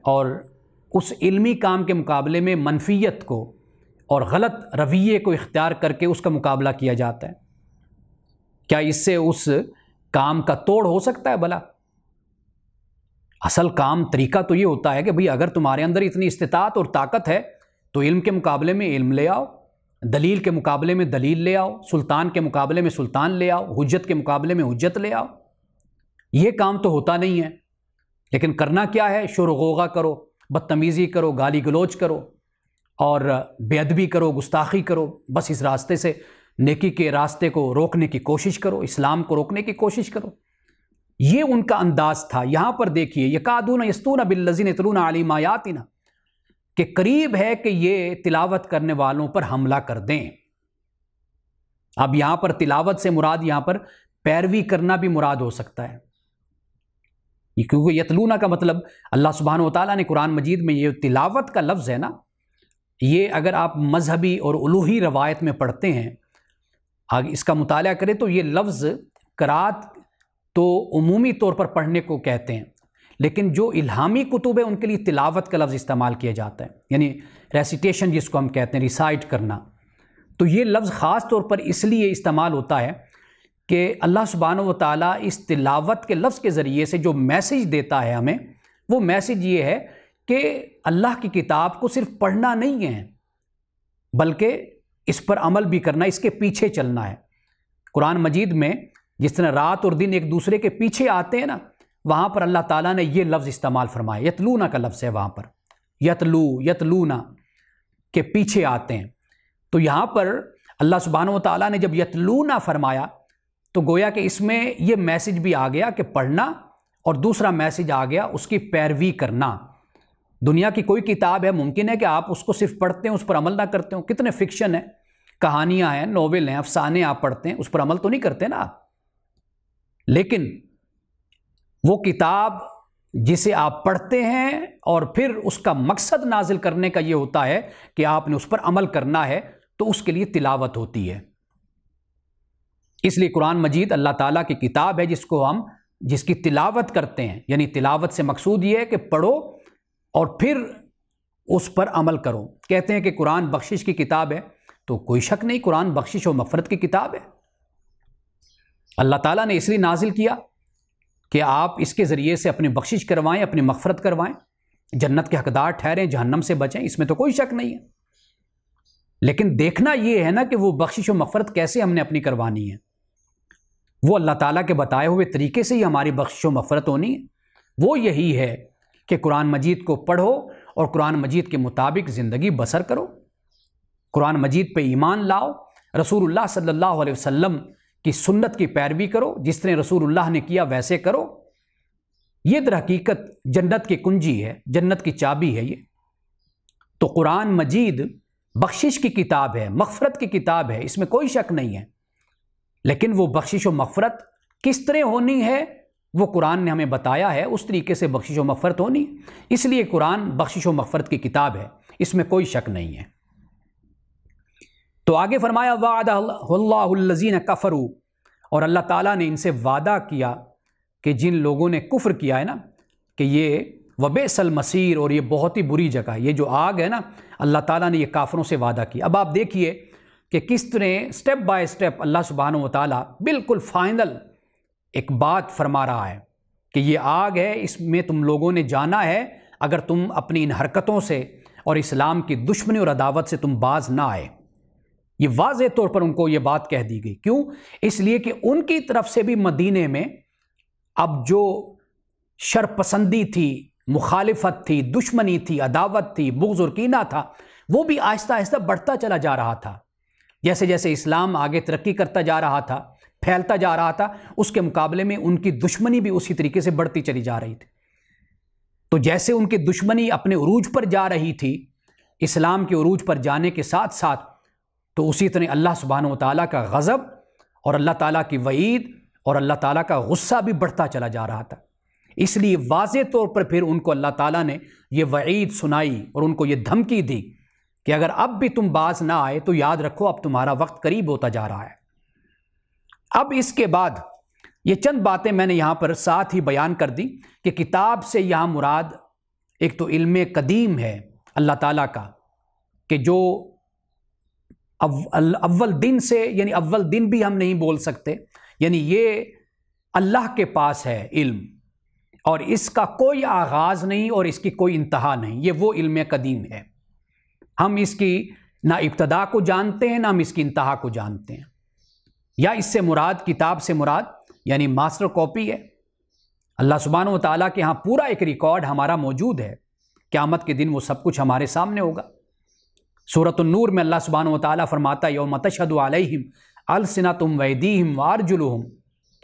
اور اس علمی کام کے مقابلے میں منفیت کو اور غلط رویے کو اختیار کر کے اس کا مقابلہ کیا جاتا ہے۔ کیا اس سے اس کام کا توڑ ہو سکتا ہے بھلا؟ اصل کام طریقہ تو یہ ہوتا ہے کہ بھئی اگر تمہارے اندر اتنی استطاعت اور طاقت ہے تو علم کے مقابلے میں علم لے آؤ، دلیل کے مقابلے میں دلیل لے آؤ، سلطان کے مقابلے میں سلطان لے آؤ، حجت کے مقابلے میں حجت لے آؤ۔ یہ کام تو ہوتا نہیں ہے، لیکن کرنا کیا ہے؟ شور و غوغا کرو، بدتمیزی کرو، گالی گلوچ کرو، اور بے ادبی کرو، گستاخی کرو، بس اس راستے سے نیکی کے راستے کو روکنے کی کوشش کرو، اسلام کو روکنے کی کوشش کرو۔ یہ ان کا انداز تھا۔ یہاں پر دیکھیے یکادون یستون بالذین یتلون علیہم آیاتنا، کہ قریب ہے کہ یہ تلاوت کرنے والوں پر حملہ کر دیں۔ اب یہاں پر تلاوت سے مراد یہاں پر پیروی کرنا بھی مراد ہو سکتا ہے، کیونکہ یتلونا کا مطلب اللہ سبحانہ و تعالیٰ نے قرآن مجید میں یہ تلاوت کا لفظ ہے نا، یہ اگر آپ مذہبی اور الوہی روایت میں پڑھتے ہیں، اس کا مطالعہ کریں تو یہ لفظ قرات تو عمومی طور پر پڑھنے کو کہتے ہیں، لیکن جو الہامی کتب ہے ان کے لیے تلاوت کا لفظ استعمال کیا جاتا ہے، یعنی ریسیٹیشن جس کو ہم کہتے ہیں، ریسائٹ کرنا۔ تو یہ لفظ خاص طور پر اس لیے استعمال ہوتا ہے کہ اللہ سبحانہ و تعالیٰ اس تلاوت کے لفظ کے ذریعے سے جو میسج دیتا ہے ہمیں، وہ میسج یہ ہے کہ اللہ کی کتاب کو صرف پڑھنا نہیں ہے بلکہ اس پر عمل بھی کرنا، اس کے پیچھے چلنا ہے۔ قرآن مجید میں جس طرح رات اور دن ایک دوسرے کے پیچھے آتے ہیں نا، وہاں پر اللہ تعالیٰ نے یہ لفظ استعمال فرمایا، یتلونا کا لفظ ہے وہاں پر، یتلونا کے پیچھے آتے ہیں۔ تو یہاں پر اللہ سبحانہ و تعالیٰ نے جب یتلونا فرمایا تو گویا کہ اس میں یہ میسج بھی آ گیا کہ پڑھنا، اور دوسرا میسج آ گیا اس کی پیروی کرنا۔ دنیا کی کوئی کتاب ہے، ممکن ہے کہ آپ اس کو صرف پڑھتے ہیں، اس پر عمل نہ کرتے ہوں، کتنے فکشن ہیں، کہانیاں ہیں، ناول ہیں، افسانے آپ پڑھتے ہیں، اس پر عمل تو نہیں کرتے نا آپ، لیکن وہ کتاب جسے آپ پڑھتے ہیں اور پھر اس کا مقصد نازل کرنے کا یہ ہوتا ہے کہ آپ نے اس پر عمل کرنا ہے، تو اس کے لیے تلاوت ہوتی ہے۔ اس لیے قرآن مجید اللہ تعالیٰ کی کتاب ہے جس کی تلاوت کرتے ہیں، یعنی تلاوت سے مقصود یہ ہے کہ پڑھو اور پھر اس پر عمل کرو۔ کہتے ہیں کہ قرآن بخشش کی کتاب ہے، تو کوئی شک نہیں قرآن بخشش و مغفرت کی کتاب ہے۔ اللہ تعالیٰ نے اس لیے نازل کیا کہ آپ اس کے ذریعے سے اپنی بخشش کروائیں، اپنی مغفرت کروائیں، جنت کے حقدار ٹھہریں، جہنم سے بچیں، اس میں تو کوئی شک نہیں ہے۔ لیکن دیکھنا یہ ہے نا کہ وہ بخشش و مغفرت کیسے ہم نے اپنی کروانی ہے، وہ اللہ تعالیٰ کے بتائے ہوئے طریقے سے ہی ہماری بخشش و مغفرت ہونی ہے۔ وہ یہی ہے کہ قرآن مجید کو پڑھو اور قرآن مجید کے مطابق زندگی بسر کرو، قرآن مجید پہ ایمان لاؤ، رسول اللہ صلی اللہ علیہ وسلم کی سنت کی پیروی کرو، جس طرح رسول اللہ نے کیا ویسے کرو۔ یہ در حقیقت جنت کی کنجی ہے، جنت کی چابی ہے یہ۔ تو قرآن مجید بخشش کی کتاب ہے، مغفرت کی کتاب ہے، اس میں کوئی شک نہیں ہے، لیکن وہ بخشش و مغفرت کس طرح ہونی ہے وہ قرآن نے ہمیں بتایا ہے، اس طریقے سے بخشش و مغفرت ہونی، اس لیے قرآن بخشش و مغفرت کی کتاب ہے، اس میں کوئی شک نہیں ہے۔ تو آگے فرمایا وعد اللہ الذین کفروا، اور اللہ تعالیٰ نے ان سے وعدہ کیا کہ جن لوگوں نے کفر کیا ہے نا، کہ یہ وبئس المصیر، اور یہ بہت ہی بری جگہ، یہ جو آگ ہے نا، اللہ تعالیٰ نے یہ کافروں سے وعدہ کیا۔ اب آپ دیکھیے کہ کس طرح سٹیپ بائی سٹیپ اللہ سبحانہ و تعالیٰ بالکل فائنل ایک بات فرما رہا ہے کہ یہ آگ ہے، اس میں تم لوگوں نے جانا ہے اگر تم اپنی ان حرکتوں سے اور اسلام کی دشمنی اور عداوت سے تم باز نہ آئے۔ یہ واضح طور پر ان کو یہ بات کہہ دی گئی، کیوں؟ اس لیے کہ ان کی طرف سے بھی مدینے میں اب جو شر پسندی تھی، مخالفت تھی، دشمنی تھی، عداوت تھی، بغض اور کینہ تھا، وہ بھی آہستہ آہستہ بڑھتا چلا جا رہا تھا۔ جیسے جیسے اسلام آگے ترقی کرتا جا رہا تھا، پھیلتا جا رہا تھا، اس کے مقابلے میں ان کی دشمنی بھی اسی طریقے سے بڑھتی چلی جا رہی تھی۔ تو جیسے ان کی دشمنی اپنے عروج پر جا رہی تھی، اسلام کے عروج پر جانے کے ساتھ ساتھ، تو اسی طرح اللہ سبحانہ و تعالیٰ کا غضب اور اللہ تعالیٰ کی وعید اور اللہ تعالیٰ کا غصہ بھی بڑھتا چلا جا رہا تھا۔ اس لیے واضح طور پر پھر ان کو اللہ تعالیٰ نے یہ وعید سنائی اور ان کو یہ دھمکی دی کہ اگر اب بھی تم باز نہ آئے تو یاد رکھو اب تمہارا وقت قریب ہوتا جا رہا ہے۔ اب اس کے بعد یہ چند باتیں میں نے یہاں پر ساتھ ہی بیان کر دی کہ کتاب سے یہاں مراد ایک تو علم قدیم ہے اللہ تعالیٰ کا، کہ جو اول دن سے، یعنی اول دن بھی ہم نہیں بول سکتے، یعنی یہ اللہ کے پاس ہے علم، اور اس کا کوئی آغاز نہیں اور اس کی کوئی انتہا نہیں، یہ وہ علم قدیم ہے۔ ہم اس کی نہ ابتدا کو جانتے ہیں، نہ ہم اس کی انتہا کو جانتے ہیں۔ یا اس سے مراد، کتاب سے مراد یعنی ماسٹر کاپی ہے۔ اللہ سبحانہ و تعالیٰ کے ہاں پورا ایک ریکارڈ ہمارا موجود ہے، قیامت کے دن وہ سب کچھ ہمارے سامنے ہوگا۔ سورۃ النور میں اللہ سبحانہ و تعالیٰ فرماتا ہے یوم تشہد علیہم السنتہم وایدیہم وارجلہم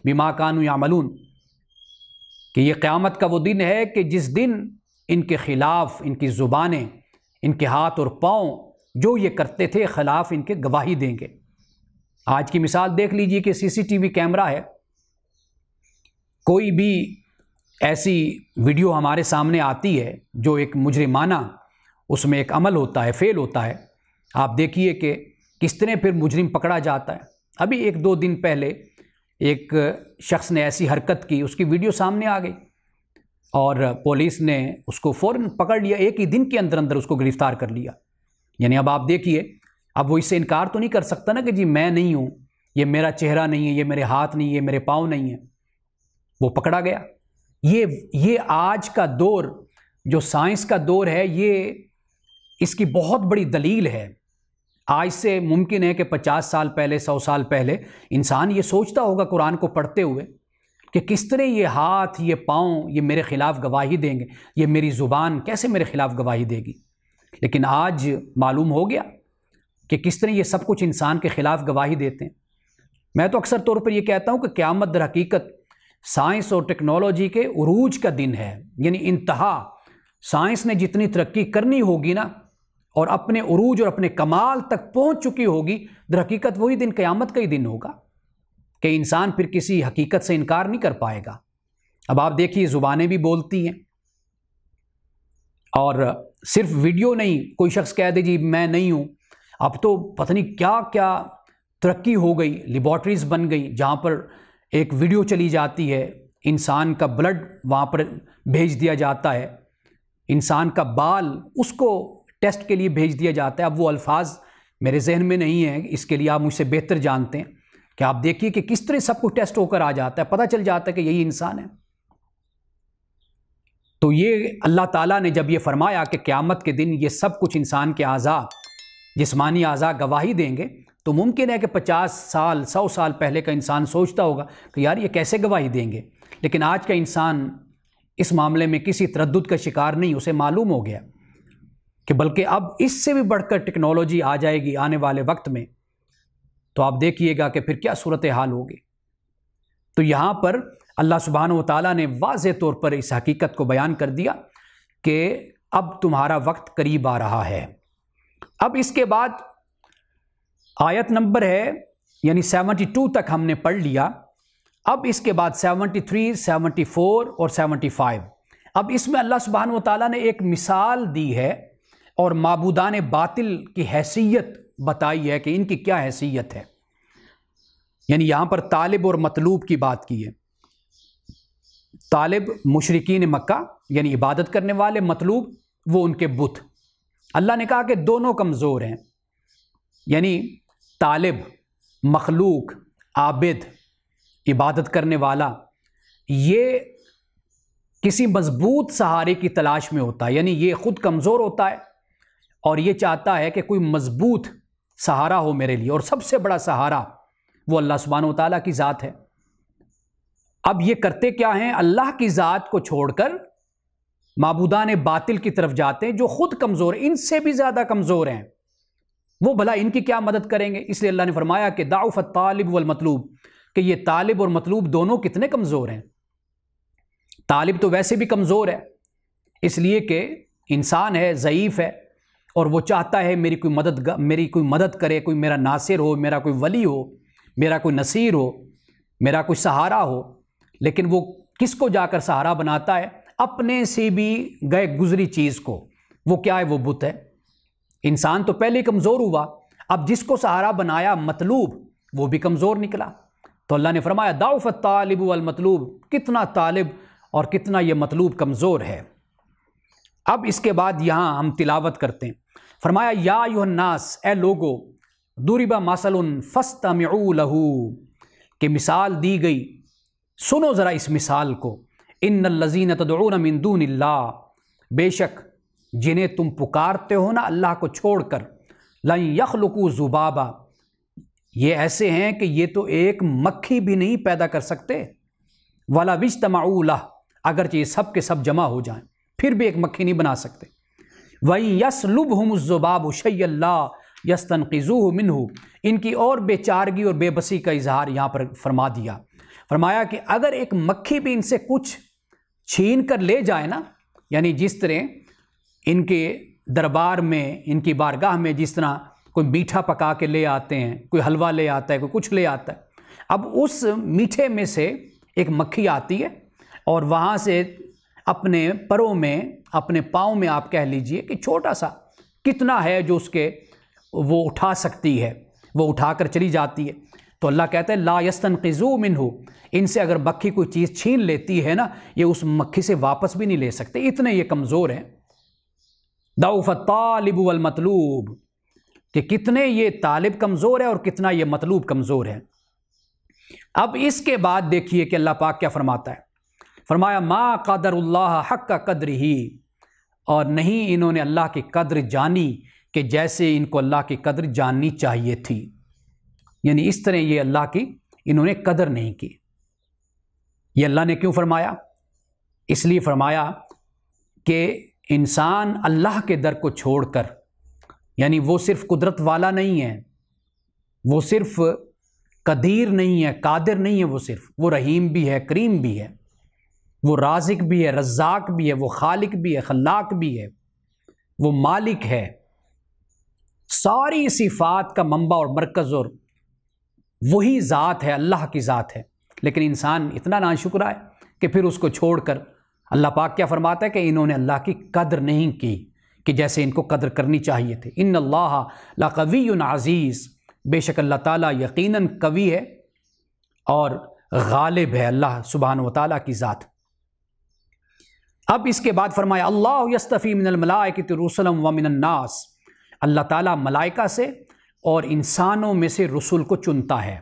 بما کانوا یعملون، کہ یہ قیامت کا وہ دن ہے کہ جس دن ان کے خلاف ان کی زبانیں، ان کے ہاتھ اور پاؤں جو یہ کرتے تھے خلاف ان کے گواہی دیں گے۔ آج کی مثال دیکھ لیجئے کہ سی سی ٹی وی کیمرہ ہے، کوئی بھی ایسی ویڈیو ہمارے سامنے آتی ہے جو ایک مجرمانہ اس میں ایک عمل ہوتا ہے، فعل ہوتا ہے، آپ دیکھیے کہ کس طرح پھر مجرم پکڑا جاتا ہے۔ ابھی 1-2 دن پہلے ایک شخص نے ایسی حرکت کی، اس کی ویڈیو سامنے آ گئی اور پولیس نے اس کو فوراً پکڑ لیا، ایک ہی دن کے اندر اس کو گرفتار کر لیا۔ یعنی اب آپ دیکھیے، اب وہ اس سے انکار تو نہیں کر سکتا نا کہ جی میں نہیں ہوں، یہ میرا چہرہ نہیں ہے، یہ میرے ہاتھ نہیں ہے، یہ میرے پاؤں نہیں ہیں۔ وہ پکڑا گیا۔ یہ آج کا دور جو سائنس کا دور ہے، یہ اس کی بہت بڑی دلیل ہے۔ آج سے ممکن ہے کہ 50 سال پہلے، 100 سال پہلے انسان یہ سوچتا ہوگا قرآن کو پڑھتے ہوئے کہ کس طرح یہ ہاتھ، یہ پاؤں، یہ میرے خلاف گواہی دیں گے، یہ میری زبان کیسے میرے خلاف گواہی دے گی۔ لیکن آج معلوم ہو گیا کہ کس طرح یہ سب کچھ انسان کے خلاف گواہی دیتے ہیں۔ میں تو اکثر طور پر یہ کہتا ہوں کہ قیامت در حقیقت سائنس اور ٹیکنالوجی کے عروج کا دن ہے، یعنی انتہا۔ سائنس نے جتنی ترقی کرنی ہوگی نا اور اپنے عروج اور اپنے کمال تک پہنچ چکی ہوگی، در حقیقت وہی دن قیامت کا ہی دن ہوگا کہ انسان پھر کسی حقیقت سے انکار نہیں کر پائے گا۔ اب آپ دیکھیے زبانیں بھی بولتی ہیں، اور صرف ویڈیو نہیں، کوئی شخص کہہ دے جی میں نہیں ہوں۔ اب تو پتہ نہیں کیا کیا ترقی ہو گئی، لیبارٹریز بن گئی جہاں پر ایک ویڈیو چلی جاتی ہے، انسان کا بلڈ وہاں پر بھیج دیا جاتا ہے، انسان کا بال اس کو ٹیسٹ کے لیے بھیج دیا جاتا ہے۔ اب وہ الفاظ میرے ذہن میں نہیں ہیں، اس کے لیے آپ مجھ سے بہتر جانتے ہیں کہ آپ دیکھیے کہ کس طرح سب کچھ ٹیسٹ ہو کر آ جاتا ہے، پتہ چل جاتا ہے کہ یہی انسان ہے۔ تو یہ اللہ تعالیٰ نے جب یہ فرمایا کہ قیامت کے دن یہ سب کچھ انسان کے اعضاء، جسمانی اعضاء گواہی دیں گے، تو ممکن ہے کہ 50 سال 100 سال پہلے کا انسان سوچتا ہوگا کہ یار یہ کیسے گواہی دیں گے، لیکن آج کا انسان اس معاملے میں کسی تردد کا شکار نہیں، اسے معلوم ہو گیا کہ بلکہ اب اس سے بھی بڑھ کر ٹیکنالوجی آ جائے گی آنے والے وقت میں، تو آپ دیکھیے گا کہ پھر کیا صورتحال ہوگی۔ تو یہاں پر اللہ سبحانہ و تعالیٰ نے واضح طور پر اس حقیقت کو بیان کر دیا کہ اب تمہارا وقت قریب آ رہا ہے۔ اب اس کے بعد آیت نمبر ہے یعنی 72 تک ہم نے پڑھ لیا۔ اب اس کے بعد 73، 74 اور 75، اب اس میں اللہ سبحانہ و تعالیٰ نے ایک مثال دی ہے اور معبودان باطل کی حیثیت بتائی ہے کہ ان کی کیا حیثیت ہے۔ یعنی یہاں پر طالب اور مطلوب کی بات کی ہے۔ طالب مشرکین مکہ یعنی عبادت کرنے والے، مطلوب وہ ان کے بت۔ اللہ نے کہا کہ دونوں کمزور ہیں، یعنی طالب، مخلوق، عابد، عبادت کرنے والا، یہ کسی مضبوط سہارے کی تلاش میں ہوتا ہے، یعنی یہ خود کمزور ہوتا ہے اور یہ چاہتا ہے کہ کوئی مضبوط سہارا ہو میرے لیے، اور سب سے بڑا سہارا وہ اللہ سبحانہ و تعالیٰ کی ذات ہے۔ اب یہ کرتے کیا ہیں؟ اللہ کی ذات کو چھوڑ کر معبودان باطل کی طرف جاتے ہیں جو خود کمزور ہیں، ان سے بھی زیادہ کمزور ہیں، وہ بھلا ان کی کیا مدد کریں گے؟ اس لیے اللہ نے فرمایا کہ ضعف الطالب والمطلوب، کہ یہ طالب اور مطلوب دونوں کتنے کمزور ہیں۔ طالب تو ویسے بھی کمزور ہے، اس لیے کہ انسان ہے، ضعیف ہے، اور وہ چاہتا ہے میری کوئی مدد کرے، کوئی میرا ناصر ہو، میرا کوئی ولی ہو، میرا کوئی نصیر ہو، میرا کوئی سہارا ہو۔ لیکن وہ کس کو جا کر سہارا بناتا ہے؟ اپنے سے بھی گئے گزری چیز کو۔ وہ کیا ہے؟ وہ بت ہے۔ انسان تو پہلے کمزور ہوا، اب جس کو سہارا بنایا مطلوب، وہ بھی کمزور نکلا۔ تو اللہ نے فرمایا ضعف الطالب والمطلوب، کتنا طالب اور کتنا یہ مطلوب کمزور ہے۔ اب اس کے بعد یہاں ہم تلاوت کرتے ہیں۔ فرمایا یا ایھا الناس، اے لوگو، ضرب مثل فاستمعوا لہ، کہ مثال دی گئی، سنو ذرا اس مثال کو۔ ان الذین تدعون من دون اللہ، بے شک جنہیں تم پکارتے ہو نا اللہ کو چھوڑ کر، لن یخلقوا ذبابا، یہ ایسے ہیں کہ یہ تو ایک مکھی بھی نہیں پیدا کر سکتے، ولا اجتمعوا لہ، اگرچہ یہ سب کے سب جمع ہو جائیں پھر بھی ایک مکھی نہیں بنا سکتے۔ وَإِن يَسْلُبْهُمُ الذُّبَابُ شَيْئًا لَا يَسْتَنقِذُوهُ مِنْهُ، ان کی اور بے چارگی اور بے بسی کا اظہار یہاں پر فرما دیا۔ فرمایا کہ اگر ایک مکھی بھی ان سے کچھ چھین کر لے جائے نا، یعنی جس طرح ان کے دربار میں ان کی بارگاہ میں جس طرح کوئی میٹھا پکا کے لے آتے ہیں، کوئی حلوہ لے آتا ہے، کوئی کچھ لے آتا ہے، اب اس میٹھے میں سے ایک مکھی آتی ہے اور وہاں سے اپنے پروں میں، اپنے پاؤں میں آپ کہہ لیجئے کہ چھوٹا سا کتنا ہے جو اس کے وہ اٹھا سکتی ہے، وہ اٹھا کر چلی جاتی ہے۔ تو اللہ کہتا ہے لا یستنقذوا منہ، ان سے اگر مکھی کوئی چیز چھین لیتی ہے نا، یہ اس مکھی سے واپس بھی نہیں لے سکتے، اتنے یہ کمزور ہیں۔ ضعف الطالب والمطلوب، کہ کتنے یہ طالب کمزور ہے اور کتنا یہ مطلوب کمزور ہے۔ اب اس کے بعد دیکھیے کہ اللہ پاک کیا فرماتا ہے، فرمایا ما قدر اللہ حق قدرہ، اور نہیں انہوں نے اللہ کی قدر جانی کہ جیسے ان کو اللہ کی قدر جاننی چاہیے تھی، یعنی اس طرح یہ اللہ کی انہوں نے قدر نہیں کی۔ یہ اللہ نے کیوں فرمایا؟ اس لیے فرمایا کہ انسان اللہ کے در کو چھوڑ کر، یعنی وہ صرف قدرت والا نہیں ہے، وہ صرف قدیر نہیں ہے، قادر نہیں ہے، وہ رحیم بھی ہے، کریم بھی ہے، وہ رازق بھی ہے، رزاق بھی ہے، وہ خالق بھی ہے، خلاق بھی ہے، وہ مالک ہے۔ ساری صفات کا منبع اور مرکز اور وہی ذات ہے، اللہ کی ذات ہے، لیکن انسان اتنا ناشکرا ہے کہ پھر اس کو چھوڑ کر اللہ پاک کیا فرماتا ہے کہ انہوں نے اللہ کی قدر نہیں کی کہ جیسے ان کو قدر کرنی چاہیے تھے۔ ان اللہ لقوی عزیز، بے شک اللہ تعالیٰ یقیناً قوی ہے اور غالب ہے، اللہ سبحانہ و تعالیٰ کی ذات۔ اب اس کے بعد فرمایا اللہ یستفی من الملائکۃ رسلا ومن الناس، اللہ تعالیٰ ملائکہ سے اور انسانوں میں سے رسول کو چنتا ہے،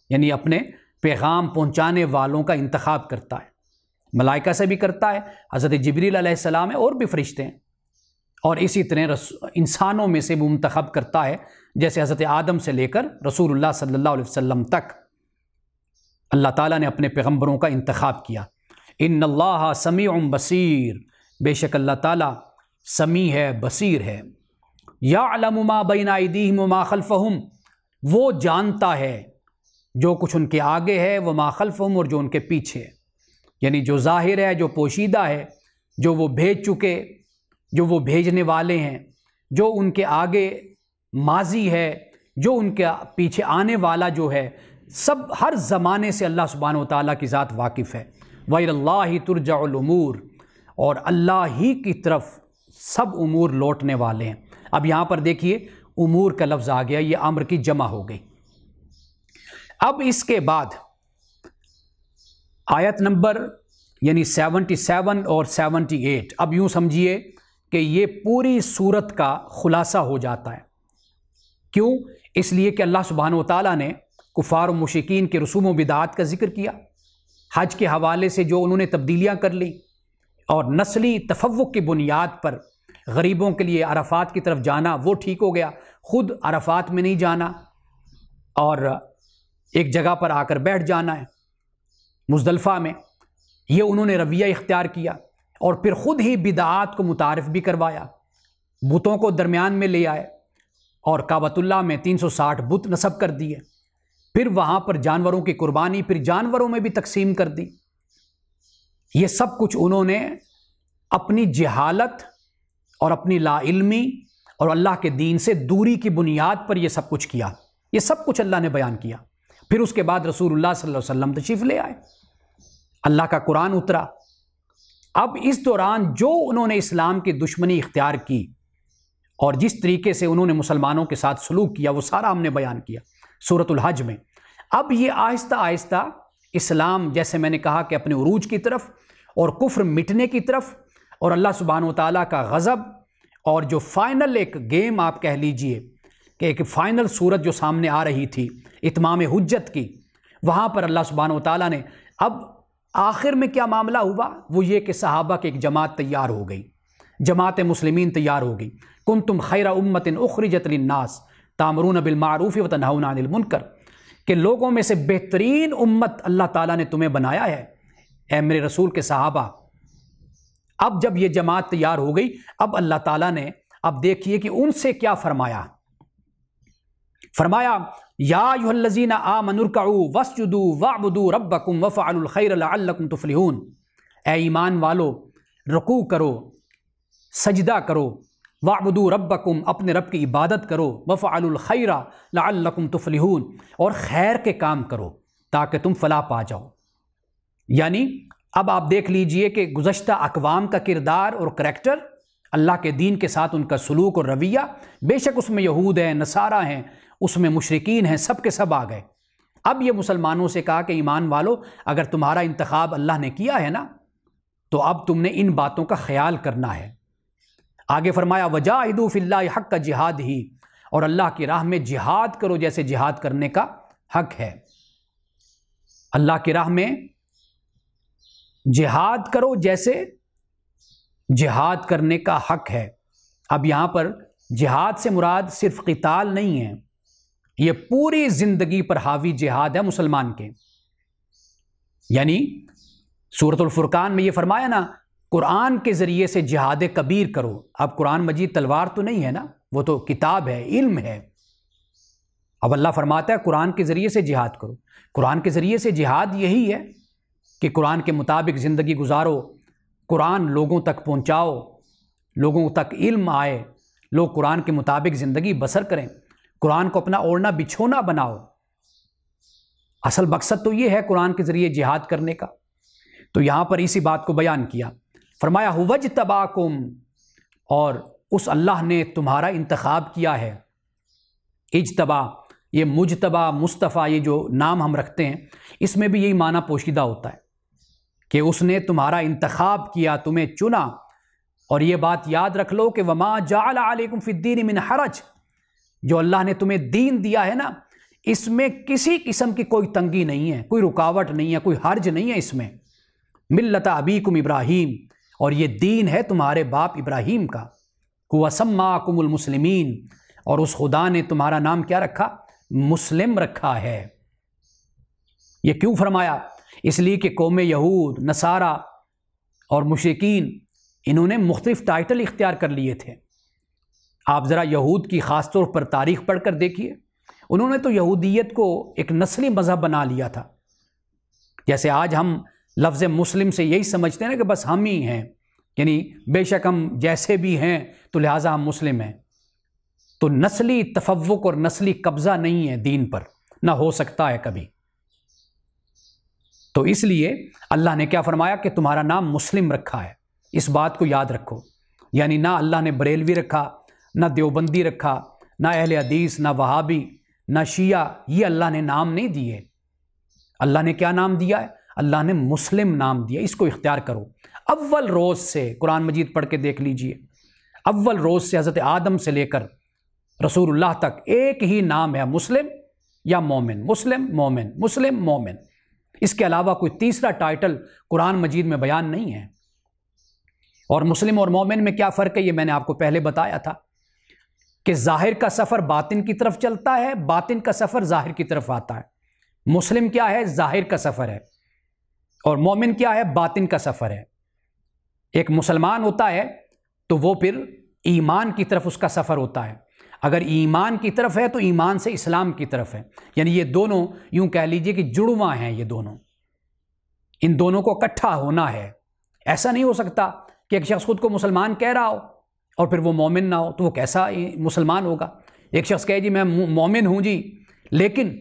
یعنی اپنے پیغام پہنچانے والوں کا انتخاب کرتا ہے، ملائکہ سے بھی کرتا ہے، حضرت جبریل علیہ السلام ہے اور بھی فرشتے ہیں، اور اسی طرح انسانوں میں سے بھی منتخب کرتا ہے، جیسے حضرت آدم سے لے کر رسول اللہ صلی اللہ علیہ وسلم تک اللہ تعالیٰ نے اپنے پیغمبروں کا انتخاب کیا۔ ان اللہ سمیع بصیر، بے شک اللہ تعالیٰ سمیع ہے، بصیر ہے۔ یعلم ما بین ایدیہم وما خلفہم، وہ جانتا ہے جو کچھ ان کے آگے ہے، وما خلفہم، اور جو ان کے پیچھے ہے، یعنی جو ظاہر ہے، جو پوشیدہ ہے، جو وہ بھیج چکے، جو وہ بھیجنے والے ہیں، جو ان کے آگے ماضی ہے، جو ان کے پیچھے آنے والا جو ہے، سب ہر زمانے سے اللہ سبحانہ و تعالیٰ کی ذات واقف ہے۔ وَإِلَى اللَّهِ تُرْجَعُ الْأُمُورُ، اور اللہ ہی کی طرف سب امور لوٹنے والے ہیں۔ اب یہاں پر دیکھیے امور کا لفظ آ گیا، یہ امر کی جمع ہو گئی۔ اب اس کے بعد آیت نمبر یعنی 77 اور 78، اب یوں سمجھیے کہ یہ پوری سورت کا خلاصہ ہو جاتا ہے۔ کیوں؟ اس لیے کہ اللہ سبحانہ و تعالیٰ نے کفار و مشرکین کے رسوم و بدعات کا ذکر کیا، حج کے حوالے سے جو انہوں نے تبدیلیاں کر لی، اور نسلی تفوق کی بنیاد پر غریبوں کے لیے عرفات کی طرف جانا وہ ٹھیک ہو گیا، خود عرفات میں نہیں جانا اور ایک جگہ پر آ کر بیٹھ جانا ہے مزدلفہ میں، یہ انہوں نے رویہ اختیار کیا، اور پھر خود ہی بدعات کو متعارف بھی کروایا، بتوں کو درمیان میں لے آئے اور کعبۃ اللہ میں 360 بت نصب کر دیے، پھر وہاں پر جانوروں کی قربانی، پھر جانوروں میں بھی تقسیم کر دی۔ یہ سب کچھ انہوں نے اپنی جہالت اور اپنی لا علمی اور اللہ کے دین سے دوری کی بنیاد پر یہ سب کچھ کیا، یہ سب کچھ اللہ نے بیان کیا۔ پھر اس کے بعد رسول اللہ صلی اللہ علیہ وسلم تشریف لے آئے، اللہ کا قرآن اترا۔ اب اس دوران جو انہوں نے اسلام کی دشمنی اختیار کی اور جس طریقے سے انہوں نے مسلمانوں کے ساتھ سلوک کیا، وہ سارا ہم نے بیان کیا سورۃ الحج میں۔ اب یہ آہستہ آہستہ اسلام، جیسے میں نے کہا کہ اپنے عروج کی طرف اور کفر مٹنے کی طرف، اور اللہ سبحانہ و تعالیٰ کا غضب، اور جو فائنل ایک گیم آپ کہہ لیجئے کہ ایک فائنل صورت جو سامنے آ رہی تھی اتمام حجت کی، وہاں پر اللہ سبحانہ و تعالیٰ نے اب آخر میں کیا معاملہ ہوا، وہ یہ کہ صحابہ کی ایک جماعت تیار ہو گئی، جماعت مسلمین تیار ہو گئی۔ کنتم خیر امت اخرجت للناس تامرون بالمعروف وتنہون عن المنکر، کہ لوگوں میں سے بہترین امت اللہ تعالیٰ نے تمہیں بنایا ہے اے میرے رسول کے صحابہ۔ اب جب یہ جماعت تیار ہو گئی، اب اللہ تعالیٰ نے اب دیکھیے کہ ان سے کیا فرمایا، فرمایا یا ایھا الذین آمنوا ارکعوا واسجدوا واعبدوا ربکم وافعلوا الخیر لعلکم تفلحون، اے ایمان والو رکوع کرو، سجدہ کرو وَاعْبُدُوا رَبَّكُمْ، اپنے رب کی عبادت کرو، وَافْعَلُوا الْخَيْرَ لَعَلَّكُمْ تُفْلِحُونَ، اور خیر کے کام کرو تاکہ تم فلاح پا جاؤ۔ یعنی اب آپ دیکھ لیجئے کہ گزشتہ اقوام کا کردار اور کریکٹر، اللہ کے دین کے ساتھ ان کا سلوک اور رویہ، بے شک اس میں یہود ہیں، نصارہ ہیں، اس میں مشرکین ہیں، سب کے سب آ گئے۔ اب یہ مسلمانوں سے کہا کہ ایمان والو، اگر تمہارا انتخاب اللہ نے کیا ہے نا، تو اب تم نے ان باتوں کا خیال کرنا ہے۔ آگے فرمایا وَجَاهِدُوا فِي اللَّهِ حَقَّ جِهَادِهِ، اور اللہ کی راہ میں جہاد کرو جیسے جہاد کرنے کا حق ہے۔ اللہ کی راہ میں جہاد کرو جیسے جہاد کرنے کا حق ہے۔ اب یہاں پر جہاد سے مراد صرف قتال نہیں ہے، یہ پوری زندگی پر حاوی جہاد ہے مسلمان کے۔ یعنی سورۃ الفرقان میں یہ فرمایا نا، قرآن کے ذریعے سے جہاد کبیر کرو۔ اب قرآن مجید تلوار تو نہیں ہے نا، وہ تو کتاب ہے، علم ہے۔ اب اللہ فرماتا ہے قرآن کے ذریعے سے جہاد کرو۔ قرآن کے ذریعے سے جہاد یہی ہے کہ قرآن کے مطابق زندگی گزارو، قرآن لوگوں تک پہنچاؤ، لوگوں تک علم آئے، لوگ قرآن کے مطابق زندگی بسر کریں، قرآن کو اپنا اوڑھنا بچھونا بناؤ۔ اصل مقصد تو یہ ہے قرآن کے ذریعے جہاد کرنے کا۔ تو یہاں پر اسی بات کو بیان کیا، فرمایا وَاجْتَبَاكُمْ، اور اس اللہ نے تمہارا انتخاب کیا ہے۔ اجتبا، یہ مجتبا، مصطفیٰ، یہ جو نام ہم رکھتے ہیں، اس میں بھی یہی معنی پوشیدہ ہوتا ہے کہ اس نے تمہارا انتخاب کیا، تمہیں چنا۔ اور یہ بات یاد رکھ لو کہ وَمَا جَعَلَ عَلَيْكُمْ فِي الدِّينِ مِنْ حَرَجٍ، جو اللہ نے تمہیں دین دیا ہے نا، اس میں کسی قسم کی کوئی تنگی نہیں ہے، کوئی رکاوٹ نہیں ہے، کوئی حرج نہیں ہے اس میں۔ ملت ابیکم ابراہیم، اور یہ دین ہے تمہارے باپ ابراہیم کا۔ هو سماکم المسلمین، اور اس خدا نے تمہارا نام کیا رکھا؟ مسلم رکھا ہے۔ یہ کیوں فرمایا؟ اس لیے کہ قوم یہود، نصارہ اور مشرکین، انہوں نے مختلف ٹائٹل اختیار کر لیے تھے۔ آپ ذرا یہود کی خاص طور پر تاریخ پڑھ کر دیکھیے، انہوں نے تو یہودیت کو ایک نسلی مذہب بنا لیا تھا۔ جیسے آج ہم لفظ مسلم سے یہی سمجھتے ہیں کہ بس ہم ہی ہیں، یعنی بے شک ہم جیسے بھی ہیں تو لہٰذا ہم مسلم ہیں۔ تو نسلی تفوق اور نسلی قبضہ نہیں ہے دین پر، نہ ہو سکتا ہے کبھی۔ تو اس لیے اللہ نے کیا فرمایا کہ تمہارا نام مسلم رکھا ہے۔ اس بات کو یاد رکھو، یعنی نہ اللہ نے بریلوی رکھا، نہ دیوبندی رکھا، نہ اہل حدیث، نہ وہابی، نہ شیعہ، یہ اللہ نے نام نہیں دیے۔ اللہ نے کیا نام دیا ہے؟ اللہ نے مسلم نام دیا، اس کو اختیار کرو۔ اول روز سے قرآن مجید پڑھ کے دیکھ لیجئے، اول روز سے حضرت آدم سے لے کر رسول اللہ تک ایک ہی نام ہے، مسلم یا مومن، مسلم مومن، مسلم مومن۔ اس کے علاوہ کوئی تیسرا ٹائٹل قرآن مجید میں بیان نہیں ہے۔ اور مسلم اور مومن میں کیا فرق ہے، یہ میں نے آپ کو پہلے بتایا تھا کہ ظاہر کا سفر باطن کی طرف چلتا ہے، باطن کا سفر ظاہر کی طرف آتا ہے۔ مسلم کیا ہے؟ ظاہر کا سفر ہے، اور مومن کیا ہے؟ باطن کا سفر ہے۔ ایک مسلمان ہوتا ہے تو وہ پھر ایمان کی طرف اس کا سفر ہوتا ہے۔ اگر ایمان کی طرف ہے تو ایمان سے اسلام کی طرف ہے، یعنی یہ دونوں یوں کہہ لیجئے کہ جڑواں ہیں، یہ دونوں، ان دونوں کو اکٹھا ہونا ہے۔ ایسا نہیں ہو سکتا کہ ایک شخص خود کو مسلمان کہہ رہا ہو اور پھر وہ مومن نہ ہو، تو وہ کیسا مسلمان ہوگا؟ ایک شخص کہے جی میں مومن ہوں جی، لیکن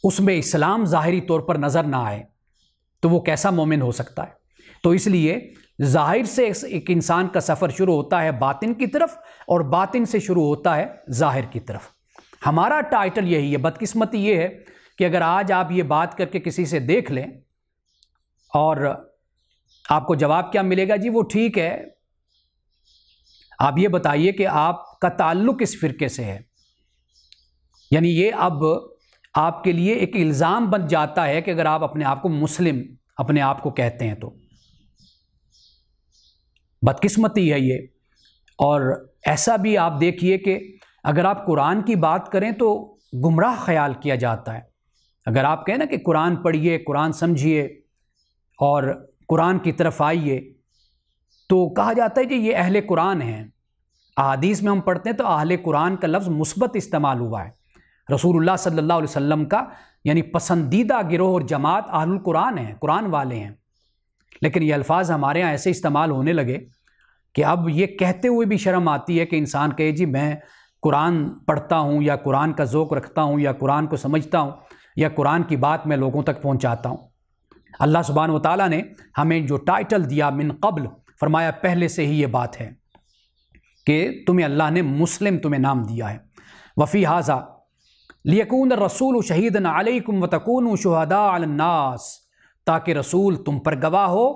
اس میں اسلام ظاہری طور پر نظر نہ آئے، تو وہ کیسا مومن ہو سکتا ہے؟ تو اس لیے ظاہر سے ایک انسان کا سفر شروع ہوتا ہے باطن کی طرف، اور باطن سے شروع ہوتا ہے ظاہر کی طرف۔ ہمارا ٹائٹل یہی ہے۔ بدقسمتی یہ ہے کہ اگر آج آپ یہ بات کر کے کسی سے دیکھ لیں اور آپ کو جواب کیا ملے گا؟ جی وہ ٹھیک ہے، آپ یہ بتائیے کہ آپ کا تعلق اس فرقے سے ہے، یعنی یہ اب آپ کے لیے ایک الزام بن جاتا ہے کہ اگر آپ اپنے آپ کو مسلم اپنے آپ کو کہتے ہیں تو بدقسمتی ہے یہ۔ اور ایسا بھی آپ دیکھیے کہ اگر آپ قرآن کی بات کریں تو گمراہ خیال کیا جاتا ہے۔ اگر آپ کہیں نا کہ قرآن پڑھیے، قرآن سمجھیے اور قرآن کی طرف آئیے، تو کہا جاتا ہے کہ یہ اہل قرآن ہیں۔ احادیث میں ہم پڑھتے ہیں تو اہل قرآن کا لفظ مثبت استعمال ہوا ہے۔ رسول اللہ صلی اللہ علیہ وسلم کا یعنی پسندیدہ گروہ اور جماعت اہل القرآن ہیں، قرآن والے ہیں۔ لیکن یہ الفاظ ہمارے ہاں ایسے استعمال ہونے لگے کہ اب یہ کہتے ہوئے بھی شرم آتی ہے کہ انسان کہے جی میں قرآن پڑھتا ہوں یا قرآن کا ذوق رکھتا ہوں یا قرآن کو سمجھتا ہوں یا قرآن کی بات میں لوگوں تک پہنچاتا ہوں۔ اللہ سبحانہ و تعالیٰ نے ہمیں جو ٹائٹل دیا من قبل، فرمایا پہلے سے ہی یہ بات ہے کہ تمہیں اللہ نے مسلم تمہیں نام دیا ہے۔ وفی ھذا لیکون الرسول شہیدا علیکم وتکونوا شہداء علی الناس، تاکہ رسول تم پر گواہ ہو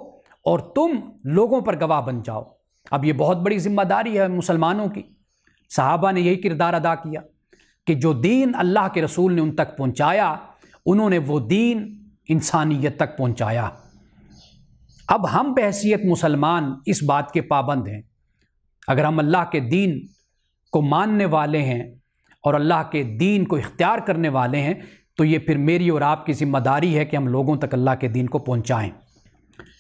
اور تم لوگوں پر گواہ بن جاؤ۔ اب یہ بہت بڑی ذمہ داری ہے مسلمانوں کی۔ صحابہ نے یہی کردار ادا کیا کہ جو دین اللہ کے رسول نے ان تک پہنچایا، انہوں نے وہ دین انسانیت تک پہنچایا۔ اب ہم بحیثیت مسلمان اس بات کے پابند ہیں، اگر ہم اللہ کے دین کو ماننے والے ہیں اور اللہ کے دین کو اختیار کرنے والے ہیں، تو یہ پھر میری اور آپ کی ذمہ داری ہے کہ ہم لوگوں تک اللہ کے دین کو پہنچائیں۔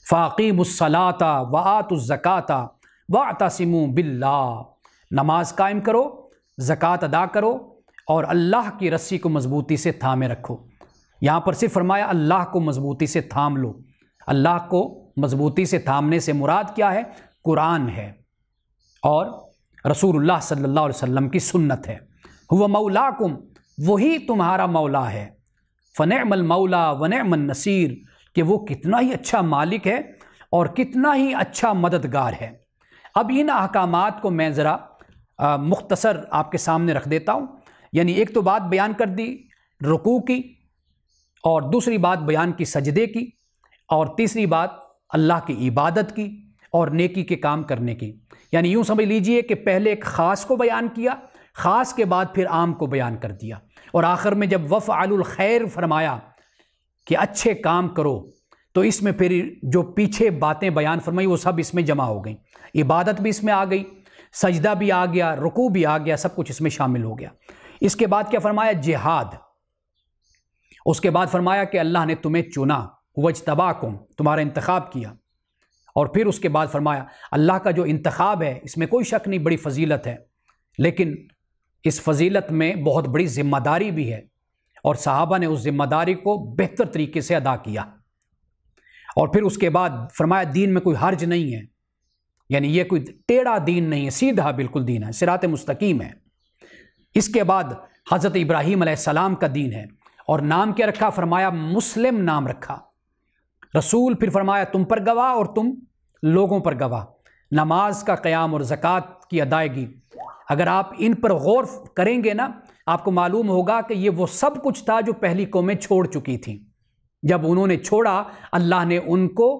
فَأَقِیمُوا الصَّلَاةَ وَآتُوا الزَّکَاةَ وَاعْتَصِمُوا بِاللَّهِ، نماز قائم کرو، زکوٰۃ ادا کرو اور اللہ کی رسی کو مضبوطی سے تھامے رکھو۔ یہاں پر صرف فرمایا اللہ کو مضبوطی سے تھام لو۔ اللہ کو مضبوطی سے تھامنے سے مراد کیا ہے؟ قرآن ہے اور رسول اللہ صلی اللہ علیہ وسلم کی سنت ہے۔ هو مولاکم، وہی تمہارا مولا ہے۔ فنعم المولا ونعم النصیر، کہ وہ کتنا ہی اچھا مالک ہے اور کتنا ہی اچھا مددگار ہے۔ اب ان احکامات کو میں ذرا مختصر آپ کے سامنے رکھ دیتا ہوں۔ یعنی ایک تو بات بیان کر دی رکوع کی، اور دوسری بات بیان کی سجدے کی، اور تیسری بات اللہ کی عبادت کی اور نیکی کے کام کرنے کی۔ یعنی یوں سمجھ لیجئے کہ پہلے ایک خاص کو بیان کیا، خاص کے بعد پھر عام کو بیان کر دیا، اور آخر میں جب وفعلوا الخیر فرمایا کہ اچھے کام کرو، تو اس میں پھر جو پیچھے باتیں بیان فرمائی وہ سب اس میں جمع ہو گئیں۔ عبادت بھی اس میں آ گئی، سجدہ بھی آ گیا، رکوع بھی آ گیا، سب کچھ اس میں شامل ہو گیا۔ اس کے بعد کیا فرمایا؟ جہاد۔ اس کے بعد فرمایا کہ اللہ نے تمہیں چنا، وَاجْتَبَاكُمْ، تمہارا انتخاب کیا، اور پھر اس کے بعد فرمایا اللہ کا جو انتخاب ہے اس میں کوئی شک نہیں، بڑی فضیلت ہے، لیکن اس فضیلت میں بہت بڑی ذمہ داری بھی ہے، اور صحابہ نے اس ذمہ داری کو بہتر طریقے سے ادا کیا۔ اور پھر اس کے بعد فرمایا دین میں کوئی حرج نہیں ہے، یعنی یہ کوئی ٹیڑھا دین نہیں ہے، سیدھا بالکل دین ہے، صراط مستقیم ہے۔ اس کے بعد حضرت ابراہیم علیہ السلام کا دین ہے، اور نام کیا رکھا؟ فرمایا مسلم نام رکھا۔ رسول پھر فرمایا تم پر گواہ اور تم لوگوں پر گواہ۔ نماز کا قیام اور زکوٰۃ کی ادائیگی، اگر آپ ان پر غور کریں گے نا، آپ کو معلوم ہوگا کہ یہ وہ سب کچھ تھا جو پہلی قومیں چھوڑ چکی تھیں۔ جب انہوں نے چھوڑا، اللہ نے ان کو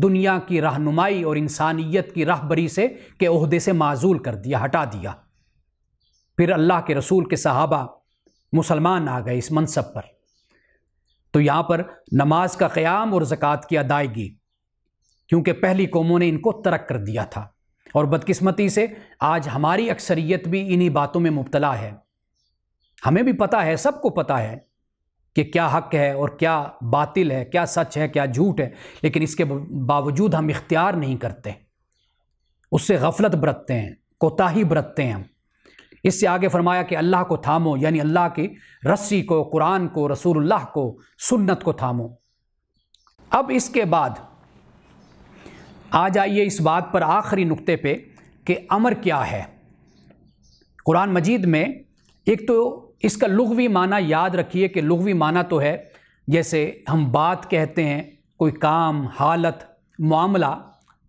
دنیا کی رہنمائی اور انسانیت کی راہبری سے کے عہدے سے معزول کر دیا، ہٹا دیا۔ پھر اللہ کے رسول کے صحابہ مسلمان آ گئے اس منصب پر۔ تو یہاں پر نماز کا قیام اور زکوٰۃ کی ادائیگی، کیونکہ پہلی قوموں نے ان کو ترک کر دیا تھا، اور بدقسمتی سے آج ہماری اکثریت بھی انہی باتوں میں مبتلا ہے۔ ہمیں بھی پتہ ہے، سب کو پتہ ہے کہ کیا حق ہے اور کیا باطل ہے، کیا سچ ہے کیا جھوٹ ہے، لیکن اس کے باوجود ہم اختیار نہیں کرتے، اس سے غفلت برتتے ہیں، کوتاہی برتتے ہیں ہم۔ اس سے آگے فرمایا کہ اللہ کو تھامو، یعنی اللہ کی رسی کو، قرآن کو، رسول اللہ کو، سنت کو تھامو۔ اب اس کے بعد آ جائیے اس بات پر آخری نقطے پہ کہ امر کیا ہے۔ قرآن مجید میں ایک تو اس کا لغوی معنی یاد رکھیے کہ لغوی معنی تو ہے جیسے ہم بات کہتے ہیں، کوئی کام، حالت، معاملہ،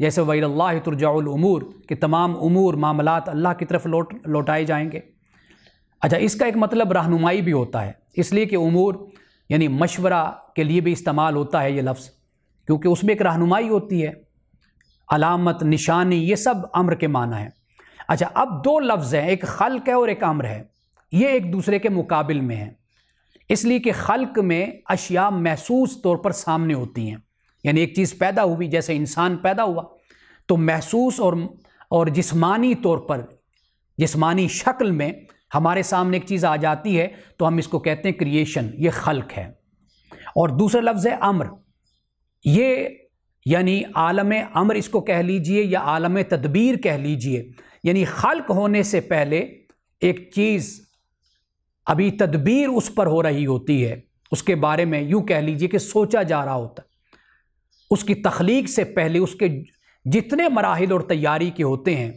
جیسے وَإِلَى اللَّهِ تُرْجَعُ الْأُمُورُ کہ تمام امور، معاملات اللہ کی طرف لوٹائے جائیں گے۔ اچھا، اس کا ایک مطلب رہنمائی بھی ہوتا ہے، اس لیے کہ امور یعنی مشورہ کے لیے بھی استعمال ہوتا ہے یہ لفظ، کیونکہ اس میں ایک رہنمائی ہوتی ہے، علامت، نشانی، یہ سب امر کے معنی ہیں۔ اچھا، اب دو لفظ ہیں، ایک خلق ہے اور ایک امر ہے، یہ ایک دوسرے کے مقابل میں ہیں، اس لیے کہ خلق میں اشیاء محسوس طور پر سامنے ہوتی ہیں، یعنی ایک چیز پیدا ہوئی، جیسے انسان پیدا ہوا تو محسوس اور جسمانی طور پر، جسمانی شکل میں ہمارے سامنے ایک چیز آ جاتی ہے تو ہم اس کو کہتے ہیں کریشن، یہ خلق ہے۔ اور دوسرا لفظ ہے امر، یہ یعنی عالم امر اس کو کہہ لیجئے یا عالم تدبیر کہہ لیجئے، یعنی خلق ہونے سے پہلے ایک چیز ابھی تدبیر اس پر ہو رہی ہوتی ہے، اس کے بارے میں یوں کہہ لیجئے کہ سوچا جا رہا ہوتا ہے، اس کی تخلیق سے پہلے، اس کے جتنے مراحل اور تیاری کے ہوتے ہیں،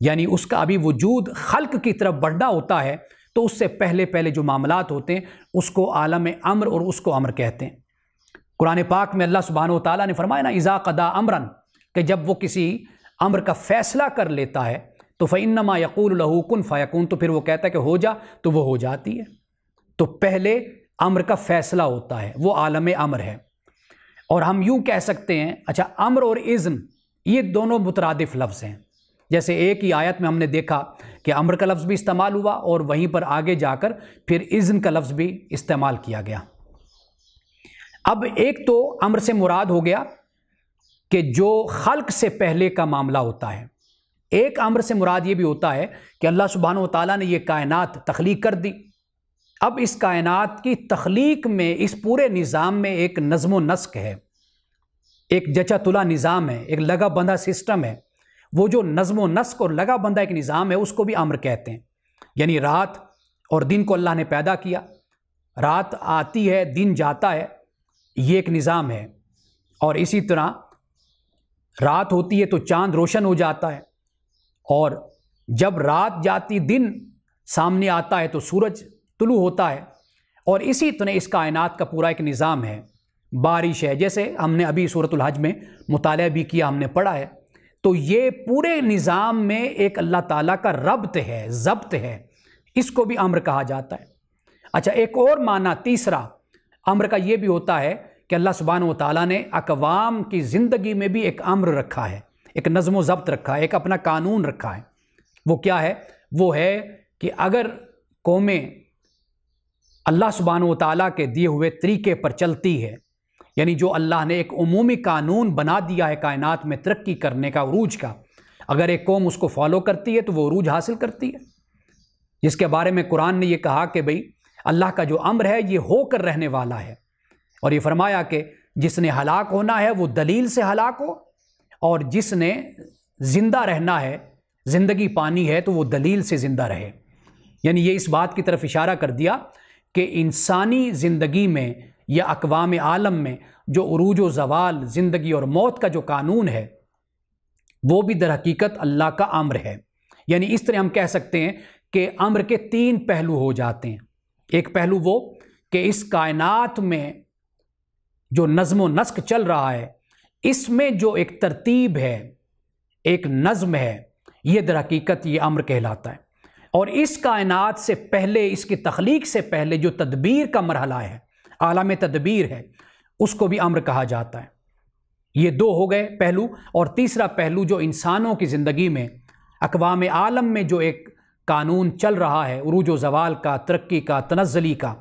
یعنی اس کا ابھی وجود خلق کی طرف بڑھنا ہوتا ہے، تو اس سے پہلے پہلے جو معاملات ہوتے ہیں اس کو عالم امر اور اس کو امر کہتے ہیں۔ قرآن پاک میں اللہ سبحانہ و تعالیٰ نے فرمایا نا، اذا قضا امرن، کہ جب وہ کسی امر کا فیصلہ کر لیتا ہے تو فإنما یقول لہ کن فیکون، تو پھر وہ کہتا ہے کہ ہو جا، تو وہ ہو جاتی ہے۔ تو پہلے امر کا فیصلہ ہوتا ہے، وہ عالم امر ہے۔ اور ہم یوں کہہ سکتے ہیں، اچھا امر اور اذن یہ دونوں مترادف لفظ ہیں۔ جیسے ایک ہی آیت میں ہم نے دیکھا کہ امر کا لفظ بھی استعمال ہوا اور وہیں پر آگے جا کر پھر اذن کا لفظ بھی استعمال کیا گیا۔ اب ایک تو امر سے مراد ہو گیا کہ جو خلق سے پہلے کا معاملہ ہوتا ہے، ایک امر سے مراد یہ بھی ہوتا ہے کہ اللہ سبحانہ و تعالیٰ نے یہ کائنات تخلیق کر دی۔ اب اس کائنات کی تخلیق میں، اس پورے نظام میں ایک نظم و نسق ہے، ایک جچا تلا نظام ہے، ایک لگا بندھا سسٹم ہے۔ وہ جو نظم و نسق اور لگا بندھا ایک نظام ہے، اس کو بھی امر کہتے ہیں۔ یعنی رات اور دن کو اللہ نے پیدا کیا، رات آتی ہے دن جاتا ہے، یہ ایک نظام ہے۔ اور اسی طرح رات ہوتی ہے تو چاند روشن ہو جاتا ہے، اور جب رات جاتی دن سامنے آتا ہے تو سورج طلوع ہوتا ہے۔ اور اسی طرح اس کائنات کا پورا ایک نظام ہے۔ بارش ہے، جیسے ہم نے ابھی سورۃ الحج میں مطالعہ بھی کیا، ہم نے پڑھا ہے۔ تو یہ پورے نظام میں ایک اللہ تعالیٰ کا ربط ہے، ضبط ہے، اس کو بھی امر کہا جاتا ہے۔ اچھا، ایک اور معنی تیسرا امر کا یہ بھی ہوتا ہے کہ اللہ سبحانہ و تعالیٰ نے اقوام کی زندگی میں بھی ایک امر رکھا ہے، ایک نظم و ضبط رکھا ہے، ایک اپنا قانون رکھا ہے۔ وہ کیا ہے؟ وہ ہے کہ اگر قومیں اللہ سبحانہ و تعالیٰ کے دیے ہوئے طریقے پر چلتی ہے، یعنی جو اللہ نے ایک عمومی قانون بنا دیا ہے کائنات میں ترقی کرنے کا، عروج کا، اگر ایک قوم اس کو فالو کرتی ہے تو وہ عروج حاصل کرتی ہے، جس کے بارے میں قرآن نے یہ کہا کہ بھئی اللہ کا جو امر ہے یہ ہو کر رہنے والا ہے۔ اور یہ فرمایا کہ جس نے ہلاک ہونا ہے وہ دلیل سے ہلاک ہو، اور جس نے زندہ رہنا ہے، زندگی پانی ہے، تو وہ دلیل سے زندہ رہے۔ یعنی یہ اس بات کی طرف اشارہ کر دیا کہ انسانی زندگی میں یا اقوام عالم میں جو عروج و زوال، زندگی اور موت کا جو قانون ہے، وہ بھی در حقیقت اللہ کا امر ہے۔ یعنی اس طرح ہم کہہ سکتے ہیں کہ امر کے تین پہلو ہو جاتے ہیں۔ ایک پہلو وہ کہ اس کائنات میں جو نظم و نسق چل رہا ہے، اس میں جو ایک ترتیب ہے، ایک نظم ہے، یہ در حقیقت یہ امر کہلاتا ہے۔ اور اس کائنات سے پہلے، اس کی تخلیق سے پہلے جو تدبیر کا مرحلہ ہے، عالم تدبیر ہے، اس کو بھی امر کہا جاتا ہے۔ یہ دو ہو گئے پہلو۔ اور تیسرا پہلو جو انسانوں کی زندگی میں، اقوام عالم میں جو ایک قانون چل رہا ہے، عروج و زوال کا، ترقی کا، تنزلی کا،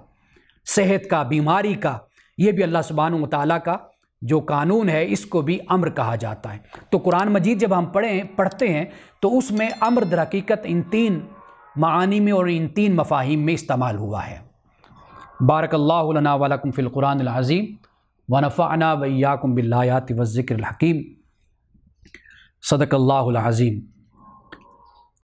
صحت کا، بیماری کا، یہ بھی اللہ سبحانہ و تعالیٰ کا جو قانون ہے، اس کو بھی امر کہا جاتا ہے۔ تو قرآن مجید جب ہم پڑھتے ہیں تو اس میں امر در حقیقت ان تین معانی میں اور ان تین مفاہیم میں استعمال ہوا ہے۔ بارک اللہ لنا ولکم فی القرآن العظیم ونفعنا وإیاکم بالآیات والذکر الحکیم۔ صدق اللہ العظیم۔